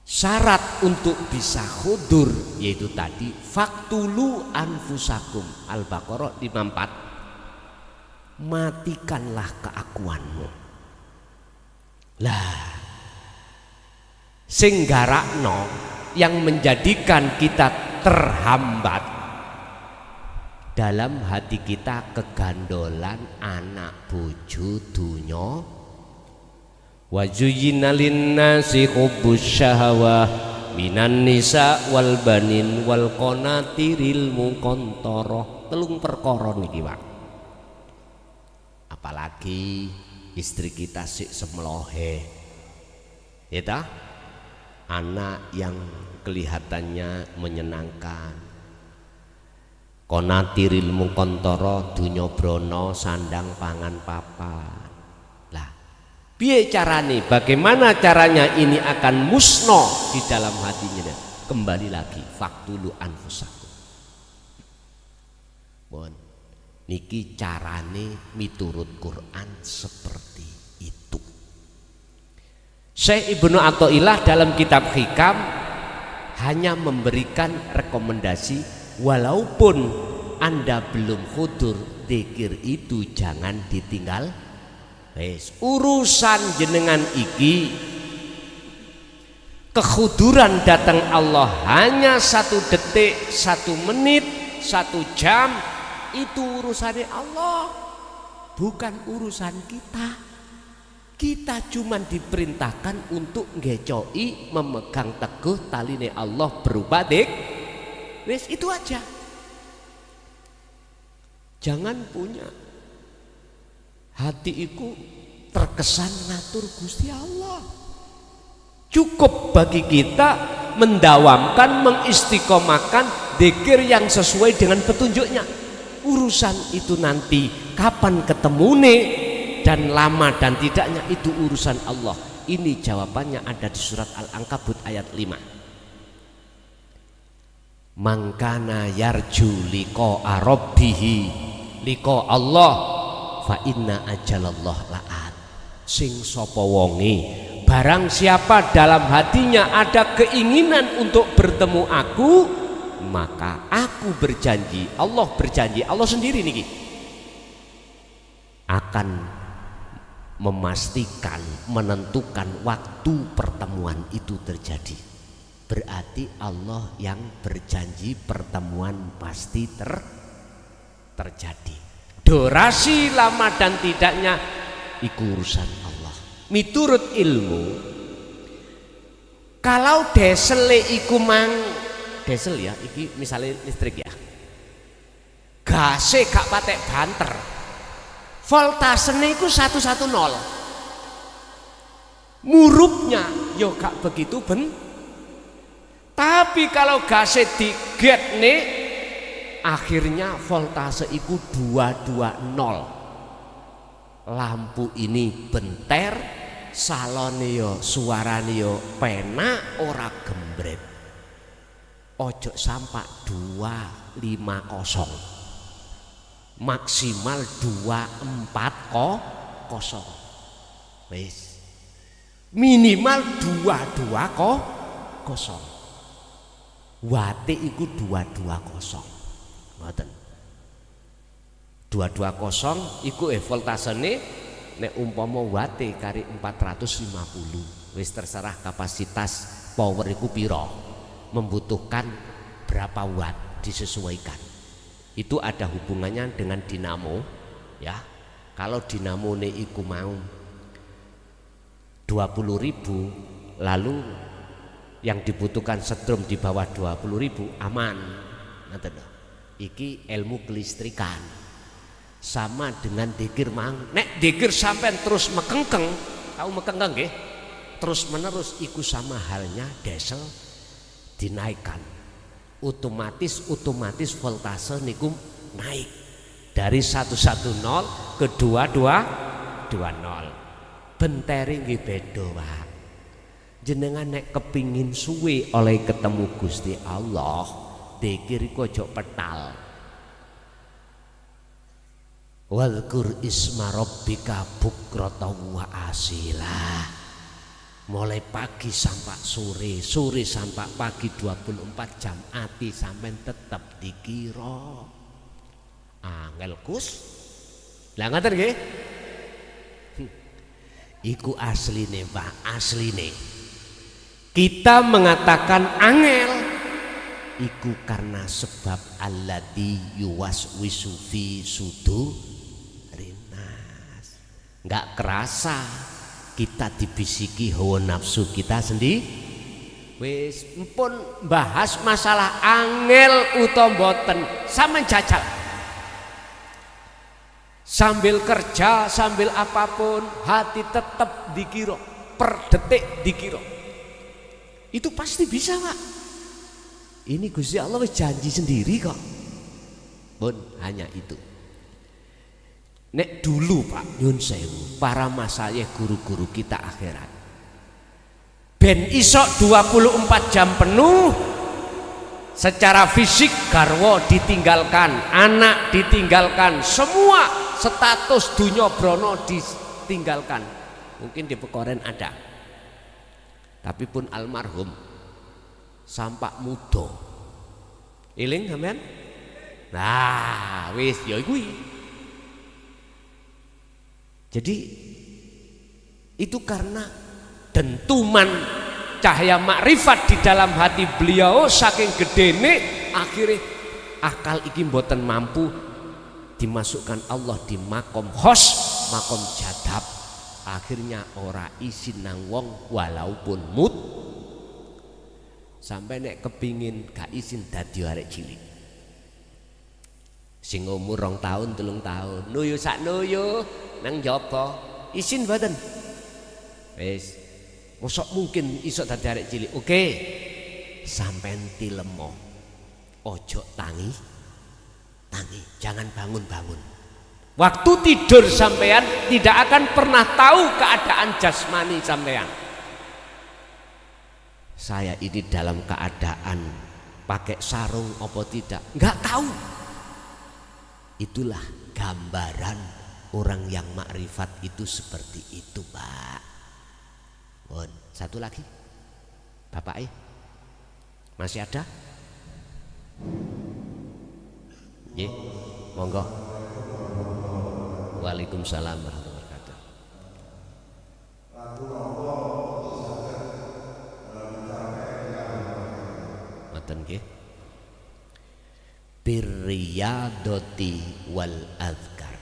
Syarat untuk bisa hudur yaitu tadi faktulu anfusakum, Al-Baqarah 54, matikanlah keakuanmu. Lah sing garakno yang menjadikan kita terhambat dalam hati kita kegandolan anak bojo dunya. Wa zuyyina linnasi hubbus syahawah minan nisa wal banin wal qanatiril muqantarah. Telung perkara niki, Pak. Apalagi istri kita sik semlohe, ya ta? Anak yang kelihatannya menyenangkan, qanatiril muqantarah, dunya brana sandang pangan papan. Piye carane? Bagaimana caranya ini akan musno di dalam hatinya? Kembali lagi faktulu anfusakum. Bon, niki carane miturut Quran seperti itu. Syekh Ibnu Athaillah dalam kitab Hikam hanya memberikan rekomendasi, walaupun Anda belum hudur dzikir itu jangan ditinggal. Wes, urusan jenengan iki kehuduran datang Allah hanya 1 detik, 1 menit, 1 jam, itu urusannya Allah, bukan urusan kita. Kita cuma diperintahkan untuk ngecoi, memegang teguh taline Allah berupa dik. Wes, itu aja. Jangan punya hati iku terkesan ngatur Gusti Allah. Cukup bagi kita mendawamkan, mengistiqomahkan dzikir yang sesuai dengan petunjuknya. Urusan itu nanti kapan ketemune dan lama dan tidaknya itu urusan Allah. Ini jawabannya ada di surat Al-Ankabut ayat 5. Mangkana yarju liqa rabbihi, liqa Allah fa inna ajalallah la'at. Sing sapa wonge, barang siapa dalam hatinya ada keinginan untuk bertemu aku, maka aku berjanji, Allah berjanji, Allah sendiri niki akan memastikan, menentukan waktu pertemuan itu terjadi. Berarti Allah yang berjanji pertemuan pasti terjadi. Durasi lama dan tidaknya iku urusan Allah. Miturut ilmu, kalau desele iku mang desel ya, iki misalnya listrik ya, gase gak patek banter, voltasenya iku 110, murupnya yo gak begitu tapi kalau gase diget nih, akhirnya voltase iku 220. Lampu ini benter, salone yo suarane yo penak, ora gembret. Ojo sampai 250, maksimal 240. Wis minimal 220. Wate iku 220. Ngoten. 220 iku voltasene nek umpama wate kari 450. Wis terserah kapasitas power iku piro, membutuhkan berapa watt disesuaikan. Itu ada hubungannya dengan dinamo ya. Kalau dinamo ne iku mau 20.000, lalu yang dibutuhkan setrum di bawah 20.000 aman. Iki ilmu kelistrikan. Sama dengan dikir mang. Nek dikir sampai terus mekengkeng, tahu mekengkeng nggih? Terus menerus iku sama halnya diesel dinaikkan. Otomatis voltase niku naik dari 110 ke 2220. Benteri nggih beda, Pak. Jenengan nek kepingin suwe oleh ketemu Gusti Allah, dzikir iku aja petal. Wadhkur isma rabbika bukratan wa asila. Mulai pagi sampai sore, sore sampai pagi 24 jam ati sampai tetap dikira. Angel Gus. Lah ngaten nggih? Iku asline, Pak, asline. Kita mengatakan angel iku karena sebab alladzi yuwaswisu fi sudurinas. Enggak kerasa kita dibisiki hawa nafsu kita sendiri. Wis empun bahas masalah angel utawa mboten, sampean jajal. Sambil kerja, sambil apapun, hati tetap dikira, per detik dikira. Itu pasti bisa, Pak. Ini Gusti Allah janji sendiri kok. Pun hanya itu. Nek dulu Pak nyun sewu, para masayikh guru-guru kita akhirat. Ben isok 24 jam penuh. Secara fisik garwa ditinggalkan, anak ditinggalkan, semua status dunya brana ditinggalkan. Mungkin di Pekoren ada, tapi pun almarhum sampak muda. Iling sampean? Nah, wis ya kuwi. Jadi itu karena dentuman cahaya makrifat di dalam hati beliau saking gedene, akhirnya akal iki mboten mampu dimasukkan Allah di makom khos, makom jadab. Akhirnya ora isin nang wong walaupun mut. Sampai nek kepingin gak isin dadi arek cilik. Sing umur 2 tahun 3 tahun, nuyu sak nuyu nang jaba, isin mboten? Wis. Mosok mungkin iso dadi arek cilik. Oke. Sampean tilemo. Ojo tangi. Jangan bangun-bangun. Waktu tidur sampean tidak akan pernah tahu keadaan jasmani sampean. Saya ini dalam keadaan pakai sarung apa tidak, enggak tahu. Itulah gambaran orang yang makrifat itu seperti itu, Pak. Bon, satu lagi, Bapak masih ada? Ye, monggo. Waalaikumsalam warahmatullahi wabarakatuh. Ngoten nggih. Birriyadati wal azkar.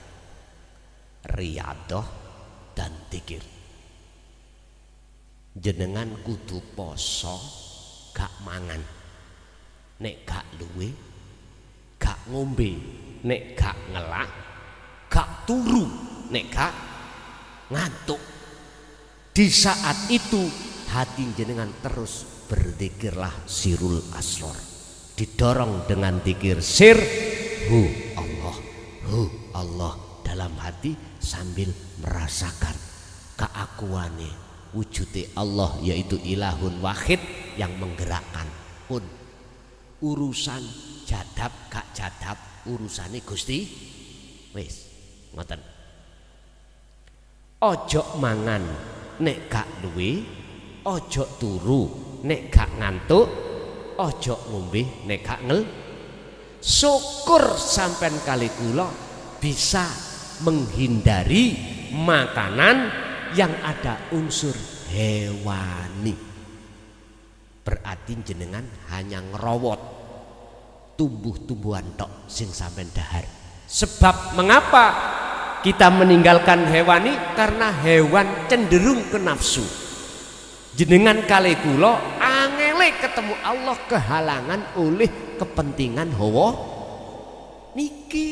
Riyadah dan zikir. Jenengan kudu poso, gak mangan, nek gak luwe, gak ngombe, nek gak ngelak, gak turu, nek gak ngantuk. Di saat itu hati jenengan terus berzikirlah sirul asror, didorong dengan zikir sir Allah dalam hati sambil merasakan keakuannya. Wujudnya Allah yaitu ilahun wahid yang menggerakkan. Pun urusan jadab gak jadab urusannya Gusti wis ngoten. Ojo mangan nek gak duwe, ojo turu nek gak ngantuk, ojo ngombe nek gak ngel. Syukur sampean kali kula bisa menghindari makanan yang ada unsur hewani. Berarti jenengan hanya ngerowot tumbuh-tumbuhan tok sing sampean dahar. Sebab mengapa kita meninggalkan hewani? Karena hewan cenderung ke nafsu. Jenengan kali kula angele ketemu Allah kehalangan oleh kepentingan hawa niki.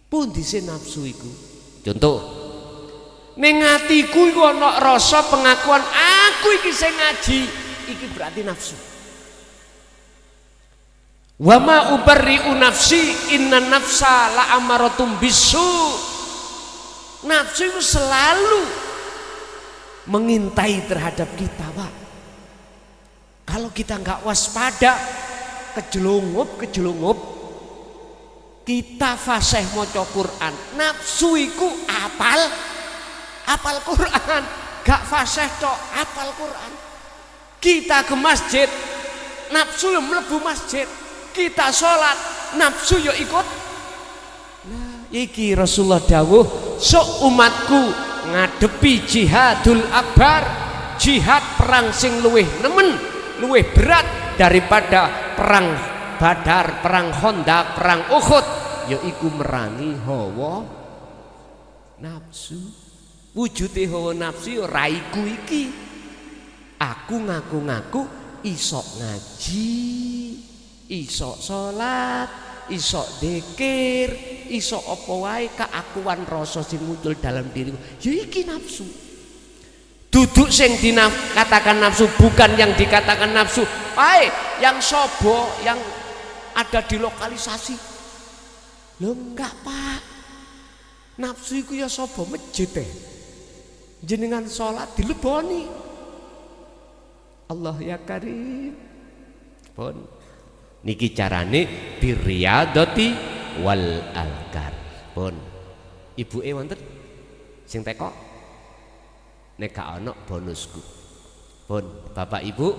Pundi sih nafsu iku? Contoh, ning atiku iku ana rasa pengakuan aku iki sing ngaji, iki berarti nafsu. Wa ma ubarri'u nafsi inna nafsa la amaratum bisu. Nafsu itu selalu mengintai terhadap kita, Pak. Kalau kita nggak waspada, kejelungup, kita fasih maca Quran, nafsu iku apal Quran, gak fasih tok, apal Quran. Kita ke masjid, nafsu yang mlebu masjid. Kita sholat, nafsu yo ikut. Nah, iki Rasulullah dawuh, sok umatku ngadepi jihadul akbar, jihad perang sing luwih nemen, luwih berat daripada perang Badar, perang Khandaq, perang Uhud, yaiku merangi hawa nafsu. Wujude hawa nafsu yo raiku iki. Aku ngaku-ngaku isok ngaji, isok salat, isok dzikir, isok apa wae keakuan rasa sing muncul dalam diriku. Ya iki nafsu. Duduk sing dikatakan nafsu bukan yang dikatakan nafsu. Ae yang sobo yang ada di lokalisasi. Lho enggak, Pak. Nafsu iku ya sobo masjid teh. Jenengan salat dileboni. Allah ya Karim. Pun niki carane birriyadati wal alkar. Pun ibuke wonten sing teko nek gak ana bonusku. Pun Bapak Ibu,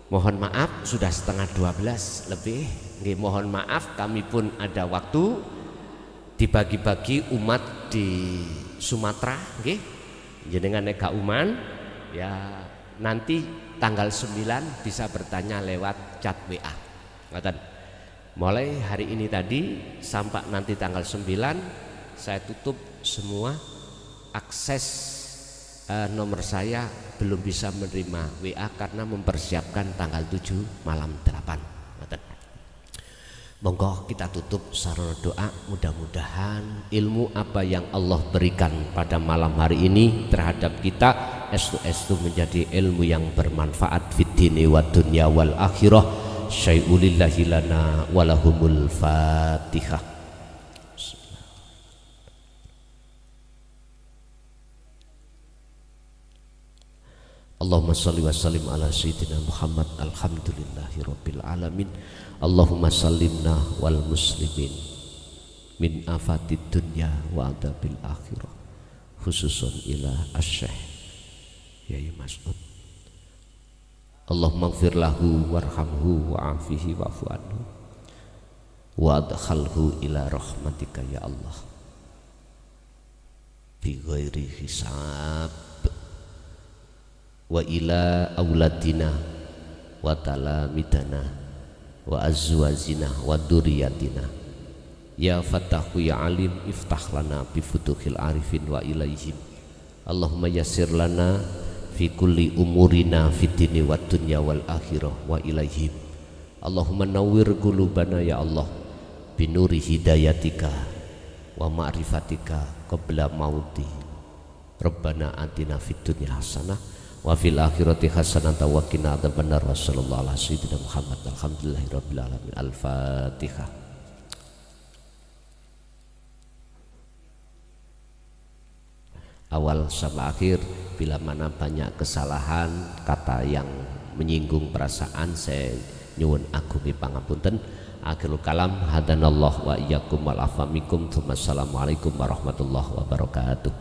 mohon maaf sudah setengah 12 lebih. Nggih, mohon maaf kami pun ada waktu dibagi-bagi umat di Sumatera nggih. Jenengan nek gak uman ya nanti tanggal 9 bisa bertanya lewat chat WA. Ngoten. Mulai hari ini tadi sampai nanti tanggal 9 saya tutup semua akses nomor saya belum bisa menerima WA karena mempersiapkan tanggal 7 malam 8. Monggo kita tutup sarana doa, mudah-mudahan ilmu apa yang Allah berikan pada malam hari ini terhadap kita estu menjadi ilmu yang bermanfaat fid dini wad dunya wal akhirah. Syai'ulillahi lana walahumul Fatihah. Allahumma salli wa sallim ala sayyidina Muhammad. Alhamdulillahi rabbil alamin. Allahumma sallimna wal muslimin min afatid dunya wa adabil akhirah, khususun ila asy-syekh Yai Mas'ud. Allahumma ighfir lahu warhamhu wa'afihi wa'fu anhu wa adkhalhu ila rahmatika ya Allah bi ghairi hisab wa ila auladina wa talamidana wa azwajina wa dzurriyyatina ya Fatahu ya Alim iftah lana bi futuhil arifin wa ilaihim. Allahumma yassir lana fi kulli umurina fid dini wad dunya wal akhirah wa ilaihim. Allahumma nawwir qulubana ya Allah bi nuri hidayatika wa ma'rifatika qabla mauti. Rabbana atina fid dunya hasanah wa fil akhirati hasanatan wa qina adzabannar. Wa sallallahu ala sayyidina Muhammad. Alhamdulillahirabbil alamin. Al-Fatihah. Awal sama akhir, bila mana banyak kesalahan kata yang menyinggung perasaan, saya nyuwun agungi pangapunten. Akhirul kalam, hadanallah wa iyyakum wal afwa minkum. Assalamualaikum warahmatullahi wabarakatuh.